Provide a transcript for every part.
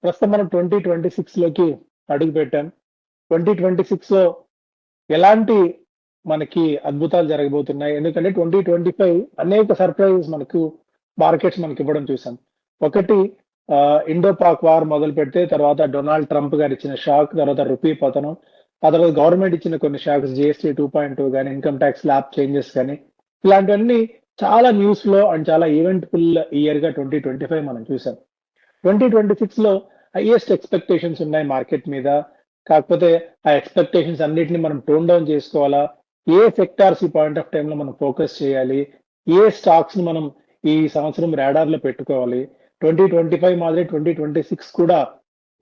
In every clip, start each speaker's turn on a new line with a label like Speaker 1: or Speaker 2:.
Speaker 1: ప్రస్తుతం మనం 2026లోకి అడుగు పెట్టాం. 2026లో ఎలాంటి మనకి అద్భుతాలు జరగబోతున్నాయి? ఎందుకంటే 2025 అనేక సర్ప్రైజెస్ మార్కెట్స్ ఇవ్వడం చూసాం. ఒకటి ఇండో పాక్ వార్ మొదలుపెడితే తర్వాత డొనాల్డ్ ట్రంప్ గారు ఇచ్చిన షాక్, తర్వాత రూపీ పతనం, ఆ తర్వాత గవర్నమెంట్ ఇచ్చిన కొన్ని షాక్స్, జీఎస్టీ 2.2 గాని, ఇన్కమ్ ట్యాక్స్ స్లాబ్ చేంజెస్ గాని, ఇలాంటివన్నీ చాలా న్యూస్ లో అండ్ చాలా ఈవెంట్ఫుల్ ఇయర్ గా 2025 మనం చూసాం. 2026లో హైయెస్ట్ ఎక్స్పెక్టేషన్స్ ఉన్నాయి మార్కెట్ మీద. కాకపోతే ఆ ఎక్స్పెక్టేషన్స్ అన్నిటిని మనం టోన్ డౌన్ చేసుకోవాలా? ఏ సెక్టార్స్ ఈ పాయింట్ ఆఫ్ టైమ్ లో మనం ఫోకస్ చేయాలి? ఏ స్టాక్స్ ని మనం ఈ సంవత్సరం రాడార్ లో పెట్టుకోవాలి? 2025 మాదిరి 2026 కూడా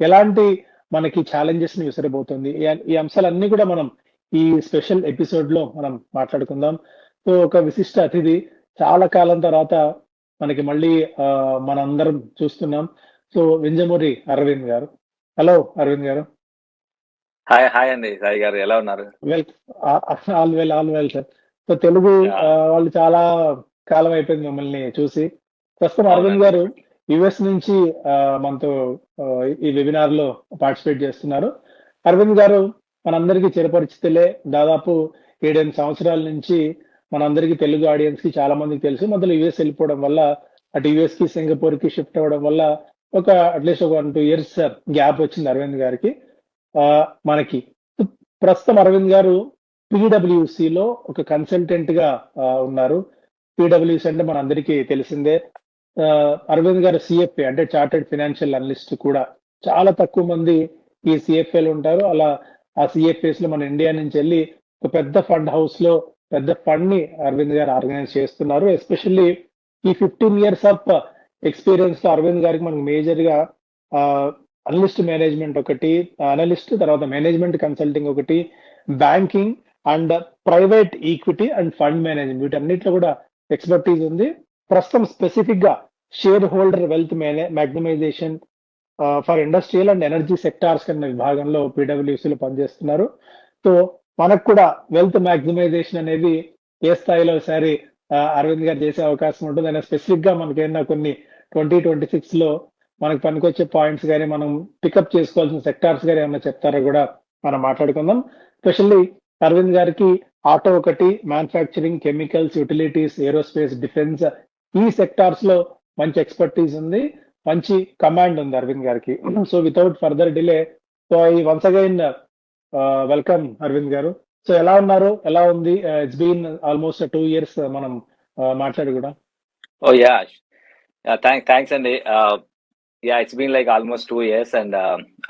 Speaker 1: ఎలాంటి మనకి ఛాలెంజెస్ ని విసరబోతుంది? ఈ అంశాలన్నీ కూడా మనం ఈ స్పెషల్ ఎపిసోడ్ లో మనం మాట్లాడుకుందాం. సో ఒక విశిష్ట అతిథి చాలా కాలం తర్వాత మనకి మళ్ళీ మనందరం చూస్తున్నాం. సో వింజమూరి అరవింద్ గారు. హలో అరవింద్ గారు.
Speaker 2: హాయ్ అండి సాయి గారు, ఎలా ఉన్నారు?
Speaker 1: Well, all well sir. So Telugu వాళ్ళు చాలా కాలం అయిపోయింది మిమ్మల్ని చూసి. ప్రస్తుతం అరవింద్ గారు యుఎస్ నుంచి మనతో ఈ వెబినార్ లో పార్టిసిపేట్ చేస్తున్నారు. అరవింద్ గారు మనందరికీ చిరపరిచితులే. దాదాపు 7-8 సంవత్సరాల నుంచి మనందరికీ తెలుగు ఆడియన్స్ కి చాలా మందికి తెలుసు. మొదలు యుఎస్ వెళ్ళిపోవడం వల్ల, అటు యుఎస్ కి సింగపూర్ కి షిఫ్ట్ అవ్వడం వల్ల అట్లీస్ట్ ఒక 1-2 ఇయర్స్ గ్యాప్ వచ్చింది అరవింద్ గారికి. మనకి ప్రస్తుతం అరవింద్ గారు PwC లో ఒక కన్సల్టెంట్ గా ఉన్నారు. PwC అంటే మనందరికీ తెలిసిందే. అరవింద్ గారు CFA అంటే చార్టెడ్ ఫైనాన్షియల్ అనలిస్ట్ కూడా. చాలా తక్కువ మంది ఈ CFAలు ఉంటారు. అలా ఆ CFAs లో మన ఇండియా నుంచి వెళ్ళి ఒక పెద్ద ఫండ్ హౌస్ లో పెద్ద ఫండ్ ని అరవింద్ గారు ఆర్గనైజ్ చేస్తున్నారు. ఎస్పెషల్లీ ఈ 15 years ఆఫ్ ఎక్స్పీరియన్స్ తో అరవింద్ గారికి మనకు మేజర్ గా అనలిస్ట్ మేనేజ్మెంట్ ఒకటి, అనలిస్ట్ తర్వాత మేనేజ్మెంట్ కన్సల్టింగ్ ఒకటి, banking and private equity and fund management, వీటన్నిటిలో కూడా ఎక్స్పర్టీజ్ ఉంది. ప్రస్తుతం స్పెసిఫిక్ గా shareholder wealth maximization for industrial and energy sectors కన్నా విభాగంలో PwCలో పనిచేస్తున్నారు. సో మనకు కూడా వెల్త్ మ్యాక్సిమైజేషన్ అనేది ఏ స్థాయిలో ఒకసారి అరవింద్ గారు చేసే అవకాశం ఉంటుంది అయినా స్పెసిఫిక్ గా మనకైనా కొన్ని 2026లో మనకు పనికొచ్చే పాయింట్స్ కానీ మనం పికప్ చేసుకోవాల్సిన సెక్టార్స్ కానీ ఏమన్నా చెప్తారో కూడా మనం మాట్లాడుకుందాం. స్పెషల్లీ అరవింద్ గారికి ఆటో ఒకటి, manufacturing, chemicals, utilities, aerospace, defence ఈ సెక్టార్స్ లో మంచి ఎక్స్పర్టీస్ ఉంది, మంచి కమాండ్ ఉంది అరవింద్ గారికి. So without further delay, so I once again welcome Aravind గారు. సో ఎలా ఉన్నారు, ఎలా ఉంది? ఇట్స్ బీన్ ఆల్మోస్ట్ 2 years మనం మాట్లాడి కూడా.
Speaker 2: ఓ యా, థ్యాంక్స్ అండి. It's been like almost 2 years and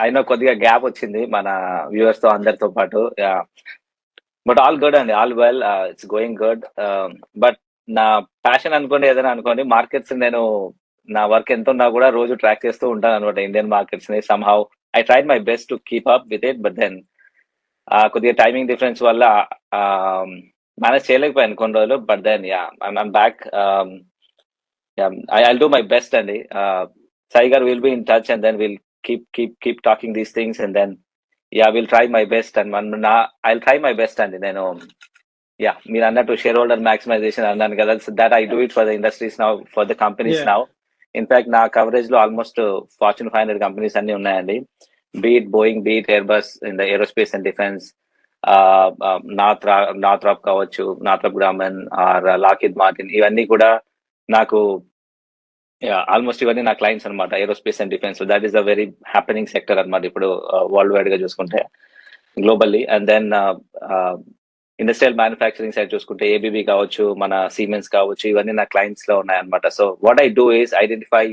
Speaker 2: అయినా కొద్దిగా గ్యాప్ వచ్చింది మన వ్యూవర్స్ తో అందరితో పాటు. బట్ ఆల్ గుడ్ అండి, all well, it's going good. But నా ప్యాషన్ అనుకోండి, ఏదైనా అనుకోండి, మార్కెట్స్ నేను నా వర్క్ ఎంత ఉన్నా కూడా రోజు ట్రాక్ చేస్తూ ఉంటాను అనమాట ఇండియన్ మార్కెట్స్ ని. Somehow I tried my best to keep up with it, but then కొద్దిగా టైమింగ్ డిఫరెన్స్ వల్ల మేనేజ్ చేయలేకపోయాను కొన్ని రోజులు. But then I'm back. I'll do my best అండి. సాయి గారు, will be in touch and then will keep talking these things and then will try my best and I'll try my best అండి. నేను మీరు అన్నట్టు share holder maximization అన్నాను కదా, that I do it for the industries now, for the companies now. In fact నా coverage లో almost Fortune 500 companies అన్ని ఉన్నాయండి. Be it Boeing, be it Airbus in the aerospace and defence, Northrop కావచ్చు, Northrop Grumman or Lockheed Martin, ఇవన్నీ కూడా నాకు almost ఇవన్నీ నా క్లయింట్స్ అనమాట, aerospace and defence. That is a very happening sector అనమాట ఇప్పుడు వరల్డ్ వైడ్ గా చూసుకుంటే, globally. And then industrial manufacturing side చూసుకుంటే ABB కావచ్చు, మన సీమెన్స్ కావచ్చు, ఇవన్నీ నా క్లయింట్స్ లో ఉన్నాయన్నమాట. So what I do is identify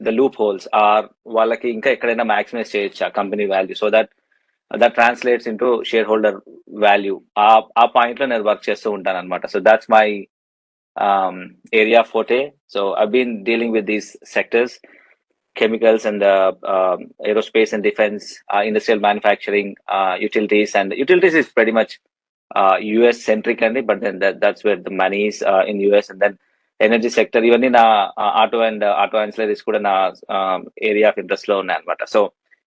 Speaker 2: the loop holes, or వాళ్ళకి ఇంకా ఎక్కడైనా మాక్సిమైజ్ చేయొచ్చా company value, so that translates into share holder value. ఆ పాయింట్ లో నేను వర్క్ చేస్తూ ఉంటాను అనమాట. So that's my area forte. So I've been dealing with these sectors, chemicals and aerospace and defense, industrial manufacturing, utilities. And utilities is pretty much US centric only, but then that's where the money is in US. And then energy sector, even in auto and auto ancillaries kuda na area of interest lo unnai anamata. So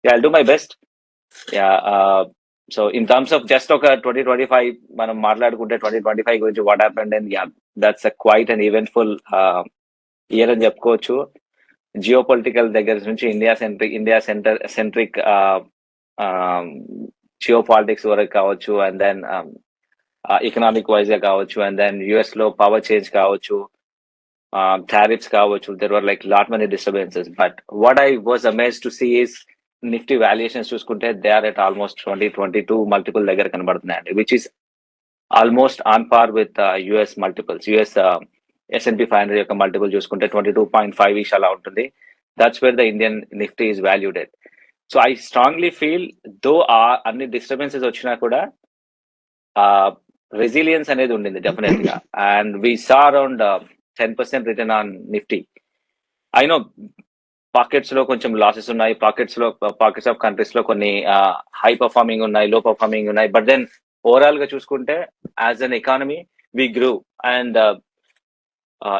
Speaker 2: I'll do my best. So in terms of just ఒక 2025 మనం మాట్లాడుకుంటే 2025 గురించి what happened and that's quiet and eventful year అని చెప్పుకోవచ్చు. Geo political దగ్గర నుంచి India centric geo politics వరకు కావచ్చు, అండ్ దెన్ ఎకనామిక్ వైజ్ గా కావచ్చు, అండ్ దెన్ యుఎస్ లో పవర్ చేంజ్ కావచ్చు, tariffs కావచ్చు. there were like lot many disturbances, but what I was amazed to see is Nifty valuations చూసుకుంటే they are at almost 20-22 multiple దగ్గర కనబడుతున్నాయండి, which is almost on par with US multiples. US S&P 500 యొక్క multiple చూసుకుంటే 22.5 ish అలా ఉంటుంది. That's where the Indian Nifty is valued at. So I strongly feel though అన్ని disturbances వచ్చినా కూడా resilience అనేది ఉండింది డెఫినెట్ గా, and we saw around 10% return on Nifty. I know pockets లో కొంచెం లాసెస్ ఉన్నాయి, పాకెట్స్ ఆఫ్ కంట్రీస్ లో కొన్ని హై పర్ఫార్మింగ్ ఉన్నాయి, లో పర్ఫార్మింగ్ ఉన్నాయి, బట్ దెన్ ఓవరాల్ గా చూసుకుంటే as an economy we grew, and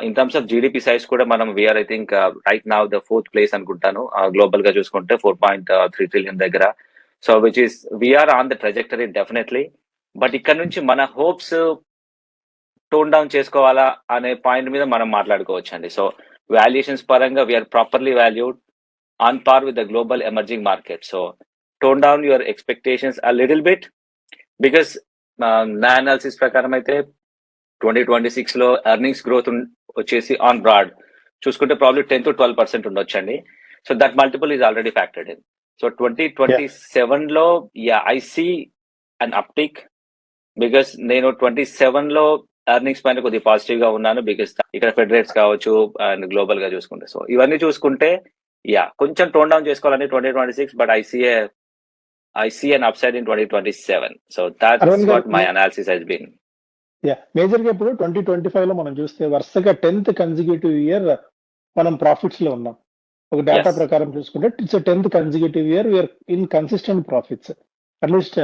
Speaker 2: in terms of GDP size కూడా మనం we are I think right now the 4th place అనుకుంటాను గ్లోబల్ గా చూసుకుంటే 4.3 ట్రిలియన్ దగ్గర. So which is we are on the trajectory definitely. But ఇక్కడ నుంచి మన హోప్స్ టోన్ డౌన్ చేసుకోవాలా అనే పాయింట్ మీద మనం మాట్లాడుకోవచ్చు అండి. సో వాల్యుయేషన్స్ పరంగా we're properly valued on par with the global emerging market. So tone down your expectations a little bit, because నా అనాలిసిస్ ప్రకారం అయితే 2026 లో ఎర్నింగ్స్ గ్రోత్ వచ్చేసి ఆన్ బ్రాడ్ చూసుకుంటే ప్రాబ్లీ 10-12% ఉండొచ్చండి. So that multiple is already factored in. So 2027 లో I see an uptick, because నేను 27 లో ఎర్నింగ్స్ పైన కొద్దిగా పాజిటివ్ గా ఉన్నాను, బికాస్ ఇక్కడ ఫెడ్ రేట్స్ కావచ్చు అండ్ గ్లోబల్ గా చూసుకుంటే. సో ఇవన్నీ చూసుకుంటే కొంచెం టోన్ డౌన్ చేసుకోవాలని 2026, but I see an upside in 2027. So that's what my analysis has been.
Speaker 1: Major గా ఇప్పుడు 2025 లో మనం చూస్తే వరుసగా 10th కన్సిక్యూటివ్ ఇయర్ మనం ప్రాఫిట్స్ లో ఉన్నాం. ఒక డేటా ప్రకారం చూసుకుంటే it's 10th consecutive year we're in consistent profits. At least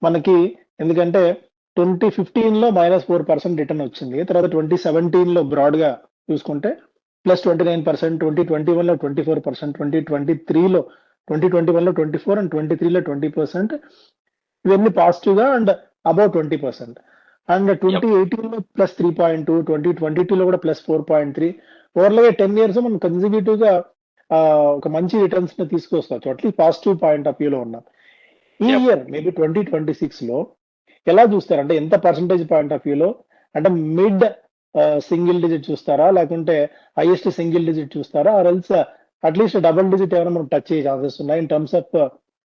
Speaker 1: మనకి ఎందుకంటే 2015 లో -4% రిటర్న్ వచ్చింది, తర్వాత 2017 లో బ్రాడ్ గా చూసుకుంటే +29%, 2021 లో 24%, 2021 లో 24% అండ్ 23 లో 20%. ఇవన్నీ పాజిటివ్ గా అండ్ అబౌవ్ 20%. అండ్ 2018 లో +3.2, 2022 లో కూడా +4.3. ఓవర్లో 10 years మనం కన్సిక్యూటివ్ గా ఒక మంచి రిటర్న్స్ ని తీసుకొస్తాం, at least positive point of view లో ఉన్నాం. ఈ ఇయర్ మేబీ 2026 లో ఎలా చూస్తారు, అంటే ఎంత పర్సంటేజ్ పాయింట్ ఆఫ్ వ్యూలో, అంటే మిడ్ సింగిల్ డిజిట్ చూస్తారా, లేకుంటే హైయెస్ట్ సింగిల్ డిజిట్ చూస్తారా, or else at least double digit ఏమైనా మనం టచ్ అయ్యే ఛాన్సెస్ ఉన్నాయి ఇన్ టర్మ్స్ ఆఫ్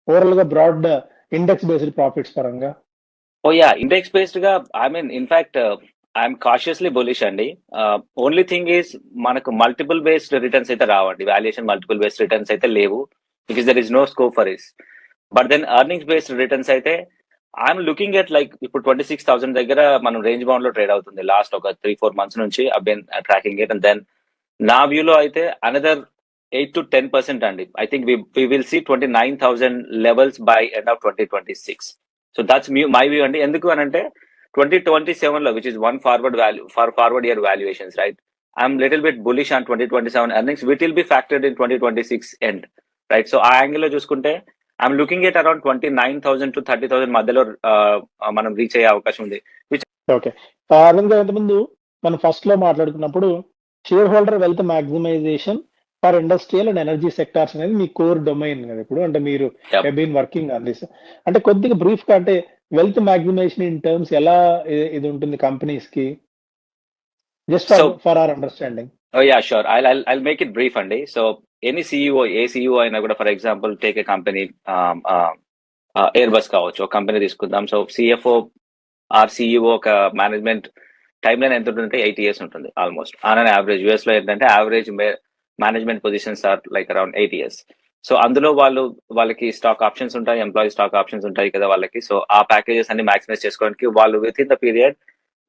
Speaker 1: ఓవరాల్ గా బ్రాడ్ ఇండెక్స్ బేస్డ్ ప్రాఫిట్స్ పరంగా?
Speaker 2: ఇండెక్స్ బేస్డ్ గా I mean in fact I'm cautiously bullish అండి. ఓన్లీ థింగ్ ఈస్ మనకు మల్టిపుల్ బేస్డ్ రిటర్న్స్ అయితే రావండి, వాల్యుయేషన్ మల్టిపుల్ బేస్డ్ రిటర్న్స్ అయితే లేవు, because there is no scope for is. But then earnings based returns అయితే I'm looking at like ఇప్పుడు 26,000 దగ్గర మనం రేంజ్ బౌండ్ లో ట్రేడ్ అవుతుంది లాస్ట్ ఒక 3-4 months నుంచి. I been tracking it, and then నా వ్యూలో అయితే అనదర్ 8-10% అండి. I think we will see 29,000 levels by end of 2026. So that's my view అండి. ఎందుకు అని అంటే 2027 లో which is one forward year valuations, right? I'm little bit bullish on 2027 earnings which will be factored in 2026 end, right? So ఆ angle లో చూసుకుంటే I'm looking at around 29,000 to 30,000 మధ్యలో మనం రీచ్ అయ్యే అవకాశం ఉంది.
Speaker 1: ఓకే, అరవింద్ గారు, ఇంతకుముందు మనం ఫస్ట్ లో మాట్లాడుకున్నప్పుడు shareholder wealth maximization for industrial and energy sectors అనేది మీ కోర్ డొమైన్ కదా ఇప్పుడు, అంటే మీరు బీన్ వర్కింగ్ ఆన్ దిస్. అంటే కొద్దిగా బ్రీఫ్ గా, అంటే వెల్త్ మాక్సిమైజేషన్ ఇన్ టర్మ్స్ ఎలా ఇది ఉంటుంది కంపెనీస్ కి, just for our understanding?
Speaker 2: Sure, I make it brief అండి. So any CEO, a CEO అయినా కూడా, for example take a company, Airbus కావచ్చు, ఒక కంపెనీ తీసుకుందాం. సో సిఎఫ్ఓ ఆర్ సిఇఓ ఒక మేనేజ్మెంట్ టైం లైన్ ఎంత ఉంటుందంటే 8 years ఉంటుంది almost on an average. US లో ఏంటంటే average management positions are like around 8 years. So అందులో వాళ్ళకి స్టాక్ ఆప్షన్స్ ఉంటాయి, ఎంప్లాయీ స్టాక్ ఆప్షన్స్ ఉంటాయి కదా వాళ్ళకి. సో ఆ ప్యాకేజెస్ అన్ని మాక్సిమైజ్ చేసుకోవడానికి వాళ్ళు విత్ ఇన్ ద పీరియడ్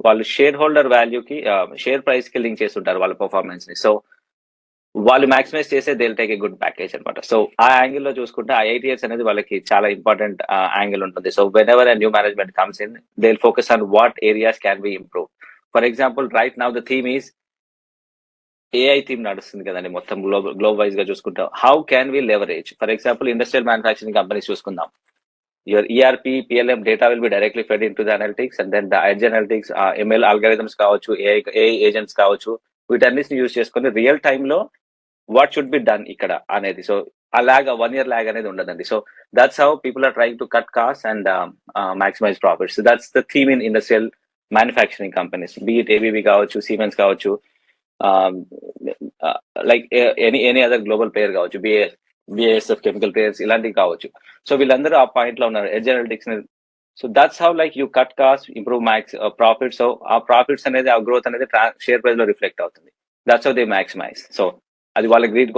Speaker 2: వాళ్ళు షేర్ హోల్డర్ వాల్యూకి, షేర్ ప్రైస్ కి లింక్ చేస్తుంటారు వాళ్ళ పర్ఫార్మెన్స్ ని. సో వాళ్ళు మాక్సిమైజ్ చేసే they will take a good package అనమాట. సో ఆ యాంగిల్ లో చూసుకుంటే ఆ 8 years అనేది వాళ్ళకి చాలా ఇంపార్టెంట్ యాంగిల్ ఉంటుంది. So when ever new management comes in, they will focus on what areas can be improve. For example right now the theme is AI theme నడుస్తుంది కదండి మొత్తం గ్లోబల్ వైజ్ గా చూసుకుంటాం. How can we leverage, for example industrial manufacturing companies చూసుకుందాం. Your ERP, PLM data will be directly fed into the analytics, and then the edge analytics, ML algorithms కావచ్చు, AI agents కావచ్చు, వీటన్నిటిని use చేసుకుని real time లో what should be done ఇక్కడ అనేది. So ఆ lag 1 year lag అనేది ఉండదండి. So that's how people are trying to cut cost and maximize profits. That's the theme in industrial manufacturing companies, be it ABB కావచ్చు, Siemens కావచ్చు, like any other global player కావచ్చు, BASF chemical players ఇలాంటివి కావచ్చు. So వీళ్ళందరూ ఆ point లో ఉన్నారు. Edge analytics. So that's how like you cut cost, improve profits. So ఆ ప్రాఫిట్స్ అనేది, ఆ గ్రోత్ అనేది షేర్ ప్రైస్ లో రిఫ్లెక్ట్ అవుతుంది. That's how they maximize. So అది వాళ్ళ గ్రీడ్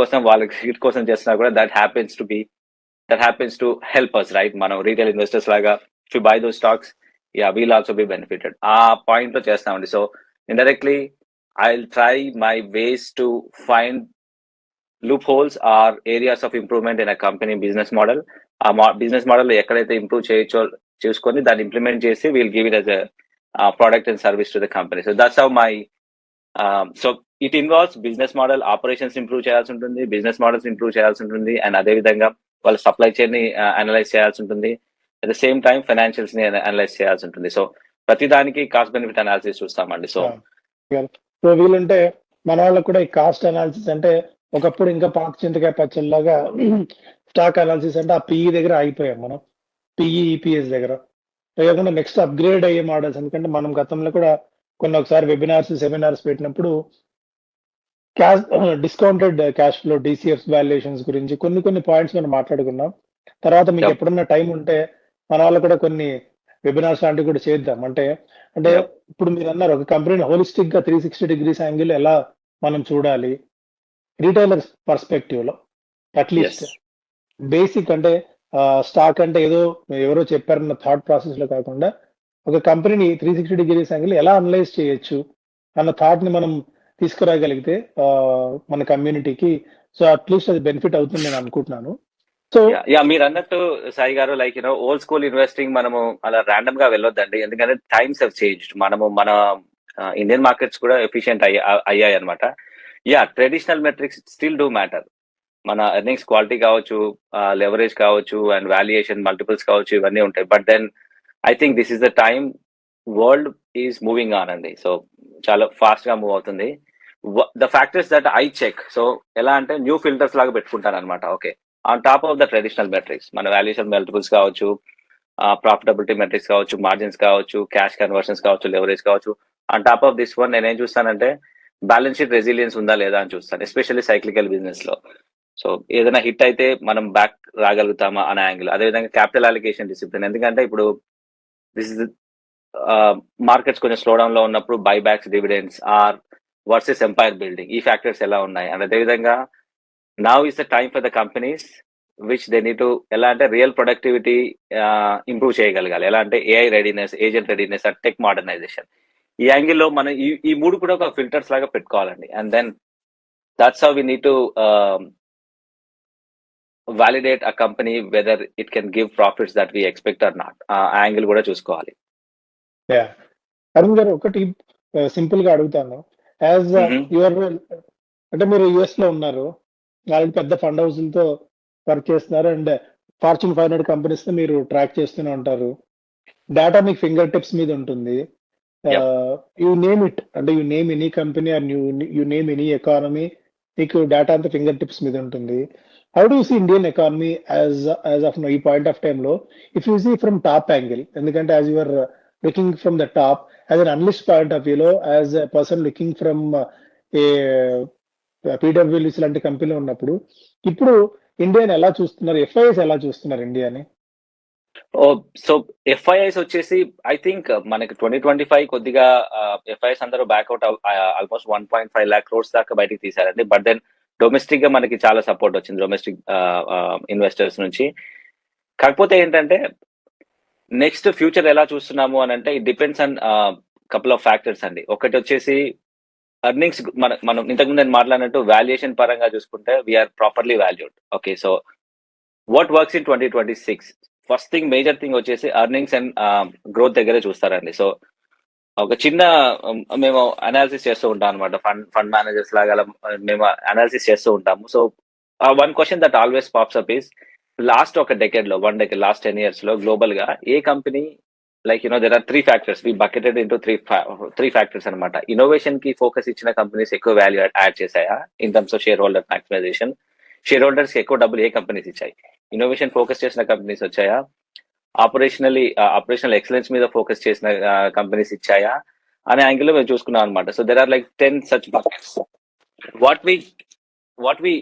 Speaker 2: కోసం చేస్తున్నా కూడా that happens to help us, right? మనం రీటైల్ ఇన్వెస్టర్స్ లాగా to buy those stocks, yeah we'll also be benefited. ఆ పాయింట్ లో చేస్తామండి. So indirectly I'll try my ways to find loopholes or areas of improvement in a company business model. ఆ business model ఎక్కడైతే improve చేయొచ్చో చూసుకొని దాన్ని implement చేసి we'll give it as a product and service to the company. So that's how my so it involves business model operations improve చేయాల్సి ఉంటుంది, business models improve చేయాల్సి ఉంటుంది, and అదే విధంగా వాళ్ళ సప్లై చైన్ ని అనలైజ్ చేయాల్సి ఉంటుంది. At the same time financials ని అనలైజ్ చేయాల్సి ఉంటుంది. సో ప్రతిదానికి కాస్ట్ బెనిఫిట్ అనాలిసిస్ చూస్తామండి.
Speaker 1: సో వీళ్ళంటే మన వాళ్ళకి కూడా ఈ కాస్ట్ అనాలిసిస్ అంటే ఒకప్పుడు ఇంకా పాత చింతకాయ పచ్చళ్ళలాగా స్టాక్ అనాలిసిస్ అంటే ఆ పిఈ దగ్గర ఆగిపోయాం మనం, పిఈ ఈపీఎస్ దగ్గర. లేకుండా నెక్స్ట్ అప్గ్రేడ్ అయ్యే మోడల్స్. ఎందుకంటే మనం గతంలో కూడా ఒకసారి వెబినార్స్, సెమినార్స్ పెట్టినప్పుడు cash discounted cash flow, DCF valuations గురించి కొన్ని పాయింట్స్ మనం మాట్లాడుకున్నాం. తర్వాత మీకు ఎప్పుడన్నా టైం ఉంటే మన వాళ్ళు కూడా కొన్ని వెబినార్స్ లాంటివి కూడా చేద్దాం. అంటే ఇప్పుడు మీరు అన్నారు ఒక కంపెనీని హోలిస్టిక్ గా 360 degrees యాంగిల్ ఎలా మనం చూడాలి రీటైలర్ పర్స్పెక్టివ్ లో. అట్లీస్ట్ బేసిక్ అంటే స్టాక్ అంటే ఏదో ఎవరో చెప్పారన్న థాట్ ప్రాసెస్ లో కాకుండా ఒక కంపెనీని 360 degrees యాంగిల్ ఎలా అనలైజ్ చేయొచ్చు అన్న థాట్ ని మనం తీసుకురాగలిగితే మన కమ్యూనిటీకి, సో అట్లీస్ట్ అది బెనిఫిట్ అవుతుంది నేను అనుకుంటున్నాను.
Speaker 2: సో మీరు అన్నట్టు సాయి గారు, లైక్ ఓల్డ్ స్కూల్ ఇన్వెస్టింగ్ మనము అలా ర్యాండమ్ గా వెళ్ళొద్దండి. ఎందుకంటే టైమ్స్ హెవ్ చేంజ్డ్. మన ఇండియన్ మార్కెట్స్ కూడా ఎఫిషియెంట్ అయ్యాయి అనమాట. Traditional metrics still do matter. మన ఎర్నింగ్స్ క్వాలిటీ కావచ్చు, లెవరేజ్ కావచ్చు, అండ్ వాల్యుయేషన్ మల్టిపుల్స్ కావచ్చు, ఇవన్నీ ఉంటాయి. But then I think this is the time world is moving on అండి. సో చాలా ఫాస్ట్ గా మూవ్ అవుతుంది. The factors that I check, so ఎలా అంటే న్యూ ఫిల్టర్స్ లాగా పెట్టుకుంటాను అనమాట. Okay, on top of the traditional metrics, మన వాల్యుయేషన్ మల్టిపుల్స్ కావచ్చు, ప్రాఫిటబిలిటీ మెట్రిక్స్ కావచ్చు, మార్జిన్స్ కావచ్చు, క్యాష్ కన్వర్షన్స్ కావచ్చు, లెవరేజ్ కావచ్చు. On top of this one నేనేం చూస్తానంటే బ్యాలెన్స్ షీట్ రెసిలియన్స్ ఉందా లేదా అని చూస్తాను, ఎస్పెషల్లీ సైక్లికల్ బిజినెస్ లో. సో ఏదైనా హిట్ అయితే మనం బ్యాక్ రాగలుగుతామా అనే యాంగిల్. అదేవిధంగా క్యాపిటల్ అలికేషన్ డిసిప్లిన్. ఎందుకంటే ఇప్పుడు దిస్ ఇస్ మార్కెట్స్ కొంచెం స్లో డౌన్ లో ఉన్నప్పుడు buybacks, dividends or versus empire building, ఈ ఫ్యాక్టర్స్ ఎలా ఉన్నాయి. అండ్ అదేవిధంగా now is the time for the companies which they need to ఎలా అంటే రియల్ ప్రొడక్టివిటీ ఇంప్రూవ్ చేయగలగాలి. ఎలా అంటే AI readiness, agent readiness, and tech modernization. ఈ యాంగిల్లో మనం ఈ మూడు కూడా ఒక ఫిల్టర్స్ లాగా పెట్టుకోవాలండి. And then that's how we need to validate a company whether it can give profits that we expect or not. Angle కూడా చూసుకోవాలి.
Speaker 1: అరుణ్ గారు ఒకటి సింపుల్ గా అడుగుతాను. యాజ్ యువర్ అంటే మీరు యుఎస్ లో ఉన్నారు, వాళ్ళకి పెద్ద ఫండ్ హౌస్లతో వర్క్ చేస్తున్నారు, అండ్ ఫార్చ్యూన్ 500 కంపెనీస్ తో మీరు ట్రాక్ చేస్తూనే ఉంటారు. డేటా మీకు ఫింగర్ టిప్స్ మీద ఉంటుంది. యూ నేమ్ ఇట్, అంటే you name any company or you name any economy, మీకు డేటా అంతా ఫింగర్ టిప్స్ మీద ఉంటుంది. How do you see Indian economy as of now, point of time low? If you see from top angle, ఎందుకంటే as you are looking from the top, as an analyst point of view, as a person looking from a PWLs లాంటి కంపెనీలో ఉన్నప్పుడు ఇప్పుడు ఇండియాని ఎలా చూస్తున్నారు, FIs ఎలా చూస్తున్నారు ఇండియాని?
Speaker 2: సో ఎఫ్ఐఐస్ వచ్చేసి ఐ థింక్ మనకి 2025 కొద్దిగా ఎఫ్ఐఎస్ అందరూ బ్యాక్అవుట్ ఆల్మోస్ట్ 1.5 lakh crores దాకా బయటికి తీశారండి. బట్ దెన్ డొమెస్టిక్ గా మనకి చాలా సపోర్ట్ వచ్చింది డొమెస్టిక్ ఇన్వెస్టర్స్ నుంచి. కాకపోతే ఏంటంటే నెక్స్ట్ ఫ్యూచర్ ఎలా చూస్తున్నాము అని అంటే it depends on couple of factors అండి. ఒకటి వచ్చేసి ఎర్నింగ్స్. మనం ఇంతకుముందు నేను మాట్లాడినట్టు వాల్యుయేషన్ పరంగా చూసుకుంటే we're properly valued. Okay, so what works in 2026? First thing, major thing వచ్చేసి ఎర్నింగ్స్ అండ్ గ్రోత్ దగ్గరే చూస్తారండి. సో ఒక చిన్న మేము అనాలిసిస్ చేస్తూ ఉంటాం అనమాట, ఫండ్ మేనేజర్స్ లాగా మేము అనాలిసిస్ చేస్తూ ఉంటాము. So one question that always pops up is lost ఒక డెకేడ్ లో, లాస్ట్ 10 years లో గ్లోబల్ గా ఏ company like there are three factors. We bucketed into three factors anamata. Innovation ki focus ichina companies ekko value add chesaya in terms of shareholder maximization. Shareholders ki ekko double ఏ companies ఇచ్చాయి. Innovation focus చేసిన companies వచ్చాయా, operational excellence మీద focus చేసిన companies ఇచ్చాయా అనే angle లో మేము చూసుకున్నాం అనమాట. So there are like 10 such buckets. What we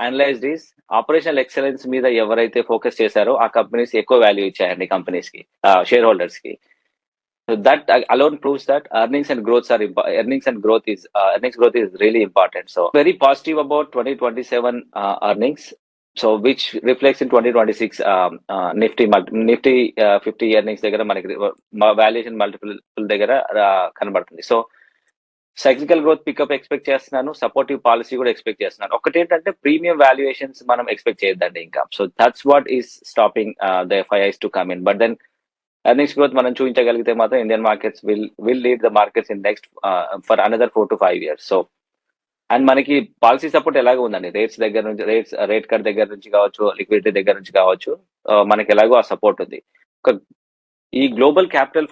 Speaker 2: analyzed is operational excellence మీద ఎవరైతే ఫోకస్ చేశారో ఆ కంపెనీస్ ఎక్కువ వాల్యూ ఇచ్చాయండి కంపెనీస్ కి, షేర్ హోల్డర్స్ కి. So that alone proves that earnings growth is really important. So very positive about 2027 earnings. So which reflects in 2026 Nifty 50 earnings దగ్గర మనకి వాల్యుయేషన్ మల్టిపుల్ దగ్గర కనబడుతుంది. So cyclical growth pickup expect చేస్తున్నాను, supportive policy కూడా expect చేస్తున్నాను. ఒకటి ఏంటంటే premium valuations మనం ఎక్స్పెక్ట్ చేయొద్దండి ఇంకా. So that's what is stopping the FIIs to come in. But then earnings growth మనం చూపించగలిగితే మాత్రం Indian markets will lead the markets in next for another 4 to 5 years. So and మనకి policy support ఎలాగో ఉందండి, rate cut దగ్గర నుంచి కావచ్చు, liquidity దగ్గర నుంచి కావచ్చు, మనకి ఎలాగో ఆ సపోర్ట్ ఉంది. ఈ గ్లోబల్ క్యాపిటల్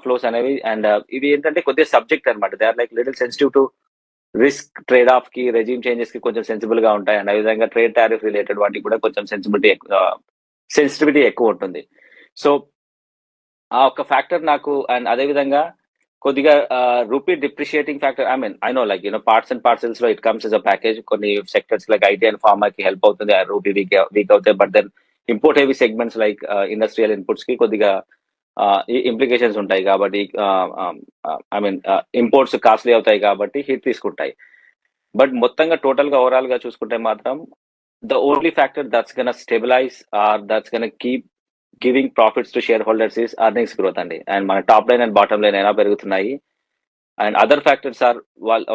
Speaker 2: ఫ్లోస్ అనేవి అండ్ ఇవి ఏంటంటే కొద్దిగా సబ్జెక్ట్ అనమాట. They are like little sensitive to risk trade off కి, రెజ్యూమ్ చేంజెస్ కి కొంచెం సెన్సిబుల్ గా ఉంటాయి. అండ్ అదేవిధంగా ట్రేడ్ టారిఫ్ రిలేటెడ్ వాటికి కూడా కొంచెం సెన్సిటివిటీ ఎక్కువ ఉంటుంది. సో ఆ ఒక ఫ్యాక్టర్ నాకు, అండ్ అదేవిధంగా కొద్దిగా rupee depreciating factor. I know like parts and parcels లో it comes as a package. కొన్ని sectors like IT and pharma కి హెల్ప్ అవుతుంది, ఆ రూపీ వీక్ అవుతాయి. But then import heavy segments like industrial inputs కి కొద్దిగా ఇంప్లికేషన్స్ ఉంటాయి కాబట్టి, ఇంపోర్ట్స్ కాస్ట్లీ అవుతాయి కాబట్టి హిట్ తీసుకుంటాయి. బట్ మొత్తంగా టోటల్ గా ఓవరాల్ గా చూసుకుంటే మాత్రం the only factor that's gonna stabilize or that's gonna keep giving profits to share holders is earnings growth అండి. అండ్ మన top line and bottom line ఎలా పెరుగుతున్నాయి, అండ్ అదర్ ఫ్యాక్టర్స్ ఆర్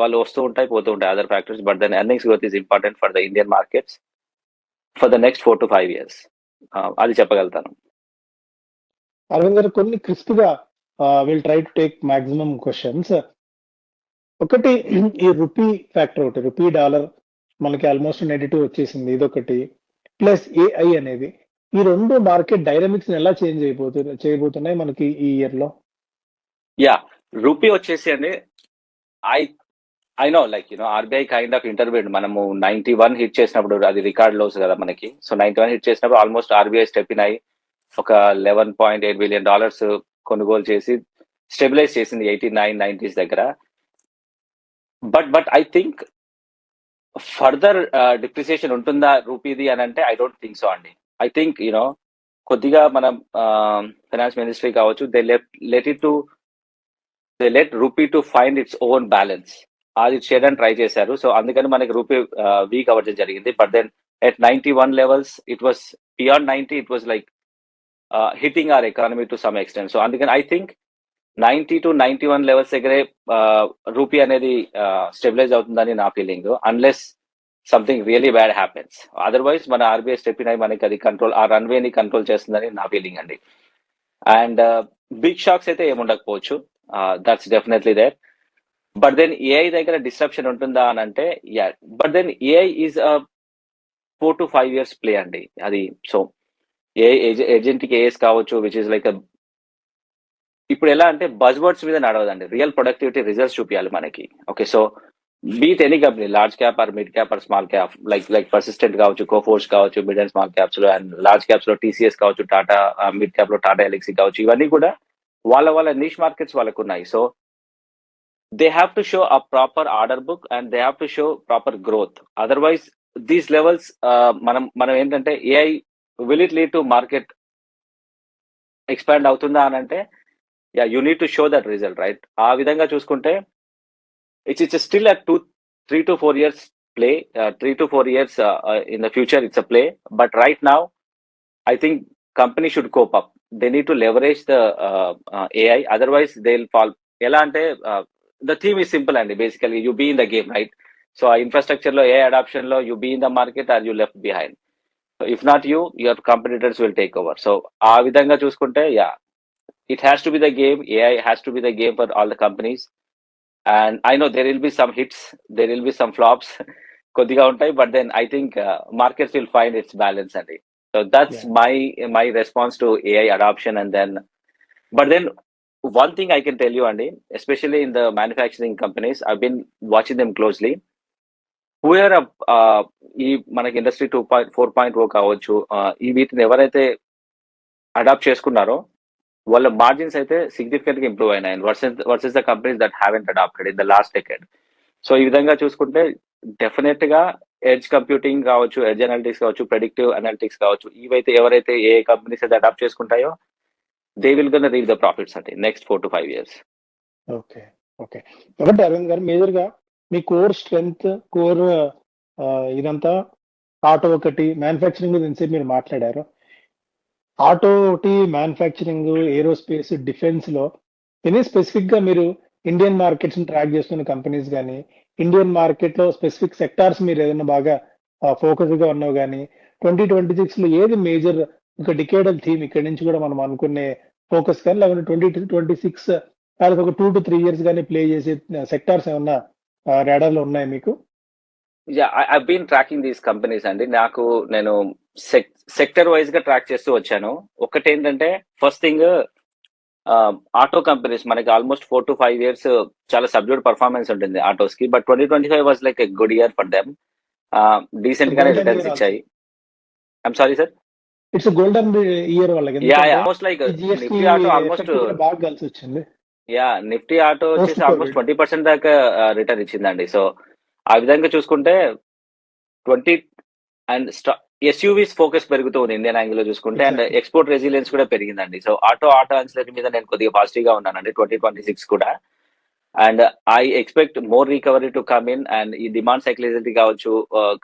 Speaker 2: వాళ్ళు వస్తూ ఉంటాయి పోతూ ఉంటాయి other factors. But then earnings growth is important for the Indian markets for the next 4 to 5 years. అది చెప్పగలుగుతాను.
Speaker 1: అరవింద్ గారు, కొన్ని క్రిస్ప్ గా will try to take maximum questions. ఒకటి, ఈ రూపీ ఫ్యాక్టర్, ఒకటి రూపీ డాలర్ మనకి ఆల్మోస్ట్ నెగిటివ్ వచ్చేసింది, ఇదొకటి. ప్లస్ AI అనేది, ఈ రెండు మార్కెట్ డైనమిక్స్ ఎలా చేంజ్ చేయబోతున్నాయి మనకి ఈ ఇయర్ లో?
Speaker 2: యా, రూపీ వచ్చేసి అండి, I know like RBI kind of interviewed. మనము 91 హిట్ చేసినప్పుడు అది రికార్డ్ లోస్ కదా మనకి. సో 91 హిట్ చేసినప్పుడు ఆల్మోస్ట్ ఆర్బీఐ స్టెప్ ఇన్ అయి ఒక $11.8 billion కొనుగోలు చేసి స్టెబిలైజ్ చేసింది 89, 90s దగ్గర. But I think further depreciation ఉంటుందా రూపీది అని అంటే ఐ డోంట్ థింక్ సో అండి. ఐ థింక్ కొద్దిగా మనం ఫైనాన్స్ మినిస్ట్రీ కావచ్చు, they let rupee to find its own balance. అది చేయడానికి ట్రై చేశారు. సో అందుకని మనకి రూపీ వీక్ అవ్వడం జరిగింది. But then at 91 levels it was beyond 90, it was like hitting our economy to some extent. So అందుకని I think 90 to 91 levels దగ్గరే rupee అనేది స్టెబిలైజ్ అవుతుందని నా feeling, unless something really bad happens. Otherwise మన RBI step in అయి మనకి అది control, ఆ రన్వేని కంట్రోల్ చేస్తుందని నా ఫీలింగ్ అండి. అండ్ బిగ్ షాక్స్ అయితే ఏముండకపోవచ్చు, that's definitely there. But then AI దగ్గర డిస్ట్రప్షన్ ఉంటుందా అని అంటే, yeah, but then AI is 4 to 5 years play అండి అది. సో ఏజెంటిక్ ఏఎస్ కావచ్చు, విచ్ ఇస్ లైక్ ఇప్పుడు ఎలా అంటే బజ్ వర్డ్స్ మీద నడవదండి, రియల్ ప్రొడక్టివిటీ రిజల్ట్స్ చూపించాలి మనకి. Okay, so beat any company, large cap or mid cap or small cap, like persistent కావచ్చు, కోఫోర్స్ కావచ్చు, మిడ్ అండ్ స్మాల్ క్యాప్స్ లో, అండ్ లార్జ్ క్యాప్స్ లో TCS కావచ్చు, టాటా, మిడ్ క్యాప్ లో టాటా ఎల్ఎక్సీ కావచ్చు, ఇవన్నీ కూడా వాళ్ళ నీష్ మార్కెట్స్ వాళ్ళకు ఉన్నాయి. So they have to show a proper order book and they have to show proper growth. Otherwise these levels మనం ఏంటంటే AI will it lead to market expand అవుతుందా అని అంటే, yeah, you need to show that result, right? ఆ విధంగా చూసుకుంటే it's still a 3 to 4 years play, 3 to 4 years in the future it's a play. But right now I think company should cope up. They need to leverage the AI, otherwise they will fall. ఎలా అంటే the theme is simple అండి, basically you be in the game, right? So ఆ infrastructure లో AI adoption లో you be in the market or you left behind. If not you, your competitors will take over. So ఆ విధంగా చూసుకుంటే, yeah, it has to be the game. AI has to be the game for all the companies. And I know there will be some hits, there will be some flops, కొద్దిగా ఉంటాయి. But then I think markets will find its balance అండి. So that's my response to AI adoption. And then But then one thing I can tell you, Andy, especially in the manufacturing companies, I've been watching them closely. Whoever ఈ మనకి industry 4.0 కావచ్చు, ఈ వీటిని ఎవరైతే adapt చేసుకున్నారో వాళ్ళ margins అయితే significant గా ఇంప్రూవ్ అయినాయి versus the companies that haven't adapted in the last decade. So ఈ విధంగా చూసుకుంటే డెఫినెట్ గా ఎడ్జ్ కంప్యూటింగ్ కావచ్చు, ఎడ్జ్ అనలిటిక్స్ కావచ్చు, ప్రెడిక్టివ్ అనలిటిక్స్ కావచ్చు, ఇవైతే ఎవరైతే ఏ కంపెనీస్ అయితే అడాప్ట్ చేసుకుంటాయో they will gonna reach the profits అంటే next 4 to 5 years.
Speaker 1: Okay okay కాబట్టి అరవింద్ గారు మేజర్ గా మీ కోర్ స్ట్రెంగ్త్ కోర్ ఇదంతా ఆటో ఒకటి, మ్యానుఫ్యాక్చరింగ్ గురించి మీరు మాట్లాడారు. ఆటో ఒకటి, మ్యానుఫ్యాక్చరింగ్, ఏరోస్పేస్, డిఫెన్స్ లో ఎనీ స్పెసిఫిక్ గా మీరు ఇండియన్ మార్కెట్స్ ని ట్రాక్ చేస్తున్న కంపెనీస్ కానీ, ఇండియన్ మార్కెట్ లో స్పెసిఫిక్ సెక్టార్స్ మీరు ఏదైనా బాగా ఫోకస్ గా ఉన్నావు కానీ, 2026 లో ఏది మేజర్ ఒక డికేడల్ థీమ్ ఇక్కడ నుంచి కూడా మనం అనుకునే ఫోకస్ కానీ, లేకపోతే 2026 లేదా ఒక 2 to 3 years కానీ ప్లే చేసే సెక్టార్స్ ఏమన్నా రాడార్ లో ఉన్నాయి మీకు?
Speaker 2: I been tracking these companies అండి. నేను సెక్టర్ వైజ్ గా ట్రాక్ చేస్తూ వచ్చాను. ఒకటి ఏంటంటే ఫస్ట్ థింగ్ ఆటో కంపెనీస్ మనకి ఆల్మోస్ట్ 4 to 5 years చాలా సబ్డ్యూడ్ పర్ఫార్మెన్స్ ఉంటుంది ఆటోస్ కి. But 2025 was like a good year for them. Decent గానే రిటర్న్స్ ఇచ్చాయి. I'm sorry sir,
Speaker 1: it's golden year వాళ్ళకి.
Speaker 2: Almost like Nifty auto almost
Speaker 1: బాగా కలిసి వచ్చింది.
Speaker 2: నిఫ్టీ ఆటో వచ్చేసి ఆల్మోస్ట్ 20% దాకా రిటర్న్ ఇచ్చిందండి. సో ఆ విధంగా చూసుకుంటే 20 అండ్ ఎస్యూవీస్ ఫోకస్ పెరుగుతూ ఉంది ఇండియన్ యాంగిల్ లో చూసుకుంటే, అండ్ ఎక్స్పోర్ట్ రెసిలియన్స్ కూడా పెరిగిందండి. సో ఆటో ఆన్సిలరీ మీద నేను కొద్దిగా పాజిటివ్ గా ఉన్నానండి 2026 కూడా. And I expect more recovery to come in. And ఈ డిమాండ్ సైక్లిసిటీ కావచ్చు,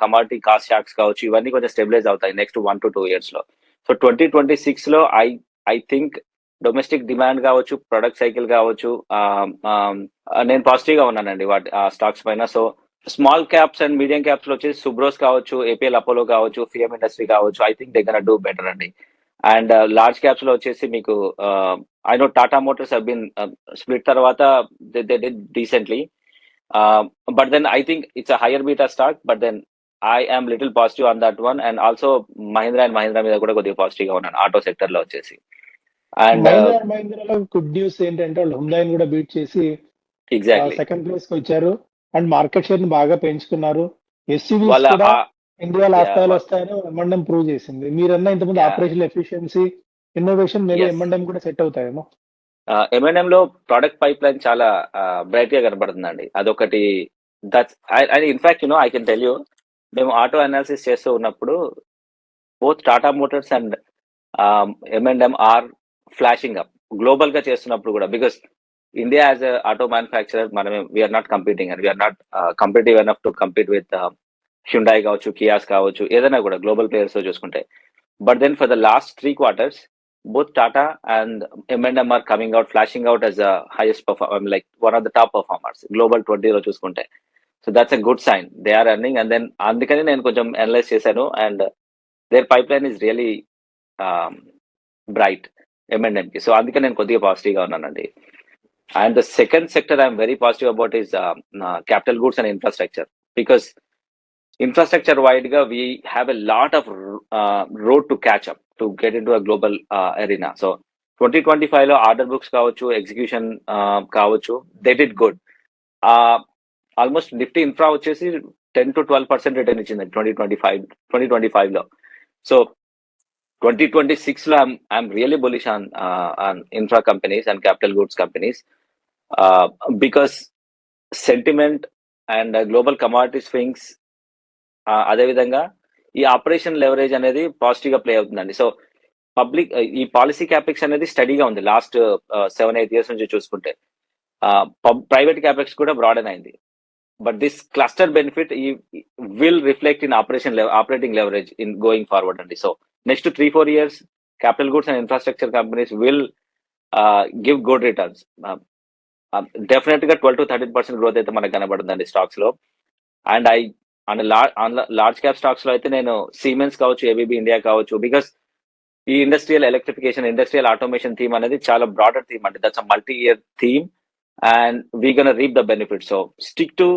Speaker 2: కమాడిటీ కాస్ట్ షాక్స్ కావచ్చు, ఇవన్నీ కొంచెం స్టెబిలైజ్ అవుతాయి నెక్స్ట్ 1 to 2 years లో. సో 2026 లో ఐ థింక్ డొమెస్టిక్ డిమాండ్ కావచ్చు, ప్రొడక్ట్ సైకిల్ కావచ్చు, నేను పాజిటివ్ గా ఉన్నానండి వాటి స్టాక్స్ పైన. So small caps and medium caps లో వచ్చేసి సుబ్రోస్ కావచ్చు, ఏపీఎల్ అపోలో కావచ్చు, ఫిఎం ఇండస్ట్రీ కావచ్చు, I think they gonna do better అండి. అండ్ లార్జ్ క్యాప్స్ లో వచ్చేసి మీకు I know Tata Motors have been split తర్వాత they did decently. But then I think it's a higher beta stock, but then I am little positive on that one. And also Mahindra మీద కూడా కొద్దిగా positive గా ఉన్నాను auto sector లో వచ్చేసి. And
Speaker 1: మహీంద్రాలో good news ఏంటంటే వాళ్ళు హుండాయిని కూడా బీట్ చేసి
Speaker 2: ఎగ్జాక్ట్లీ
Speaker 1: సెకండ్ ప్లేస్ కి వచ్చారు అండ్ మార్కెట్ షేర్ ని బాగా పెంచుకున్నారు. ఎస్యూవీస్ కూడా ఇండియాలో ఆ స్థాయిలో వస్తాయని ఎంఎండ్ఎం ప్రూవ్ చేసింది. మీరన్నా ఇంతకుముందు ఆపరేషనల్ ఎఫిషియన్సీ, ఇన్నోవేషన్ మీద ఎంఎండ్ఎం కూడా సెట్ అవుతాయేమో.
Speaker 2: ఎంఎన్ఎం లో ప్రొడక్ట్ పైప్ లైన్ చాలా బ్రైట్ గా కనబడుతుందండి. అదొకటి. In fact I can tell you, మేము ఆటో అనాలిసిస్ చేస్తూ ఉన్నప్పుడు బోత్ టాటా మోటార్స్ అండ్ ఎంఎన్ఎం ఆర్ ఫ్లాషింగ్ అప్ గ్లోబల్ గా చేస్తున్నప్పుడు కూడా. Because India as a auto manufacturer మనమే we are not competing and we are not competitive enough to compete with Hyundai కావచ్చు, Kias కావచ్చు, ఏదైనా కూడా గ్లోబల్ ప్లేయర్స్ తో చూసుకుంటే. But then for the last 3 quarters both Tata and M&M are coming out, flashing out as a highest performer, like one of the top performers global 20 లో చూసుకుంటే. So that's a good sign, they are earning. And then అందుకని నేను కొంచెం analyze చేశాను and their pipe line is really bright M&M కి. So అందుకని నేను కొద్దిగా పాజిటివ్ గా ఉన్నానండి. And the second sector I'm very positive about is capital goods and infrastructure. Because infrastructure wide ga we have a lot of road to catch up to get into a global arena. So 2025 lo order books kavachu, execution kavachu, they did good. Almost Nifty infra vachesi 10 to 12% return ichindi 2025 lo. So 2026 lo I'm really bullish on infra companies and capital goods companies because sentiment and global commodity swings, అదేవిధంగా ఈ operation leverage అనేది positive గా play అవుతుందండి. So public ఈ policy capex అనేది స్టడీగా ఉంది last 7-8 years నుంచి చూసుకుంటే. ప్రైవేట్ క్యాపెక్స్ కూడా బ్రాడన్ అయింది. But this cluster benefit will reflect in operating leverage in going forward అండి. So next 3-4 years capital goods and infrastructure companies will give good returns. Definite గా 12 to 13% growth అయితే మనకు కనబడుతుందండి stocks లో. And large cap stocks లో అయితే నేను siemens కావచ్చు, ఏబీబీ ఇండియా కావచ్చు, బికాస్ ఈ industrial electrification, industrial automation theme అనేది చాలా బ్రాడర్ థీమ్ అండి. That's a multi year theme and we gonna reap the benefit. So stick to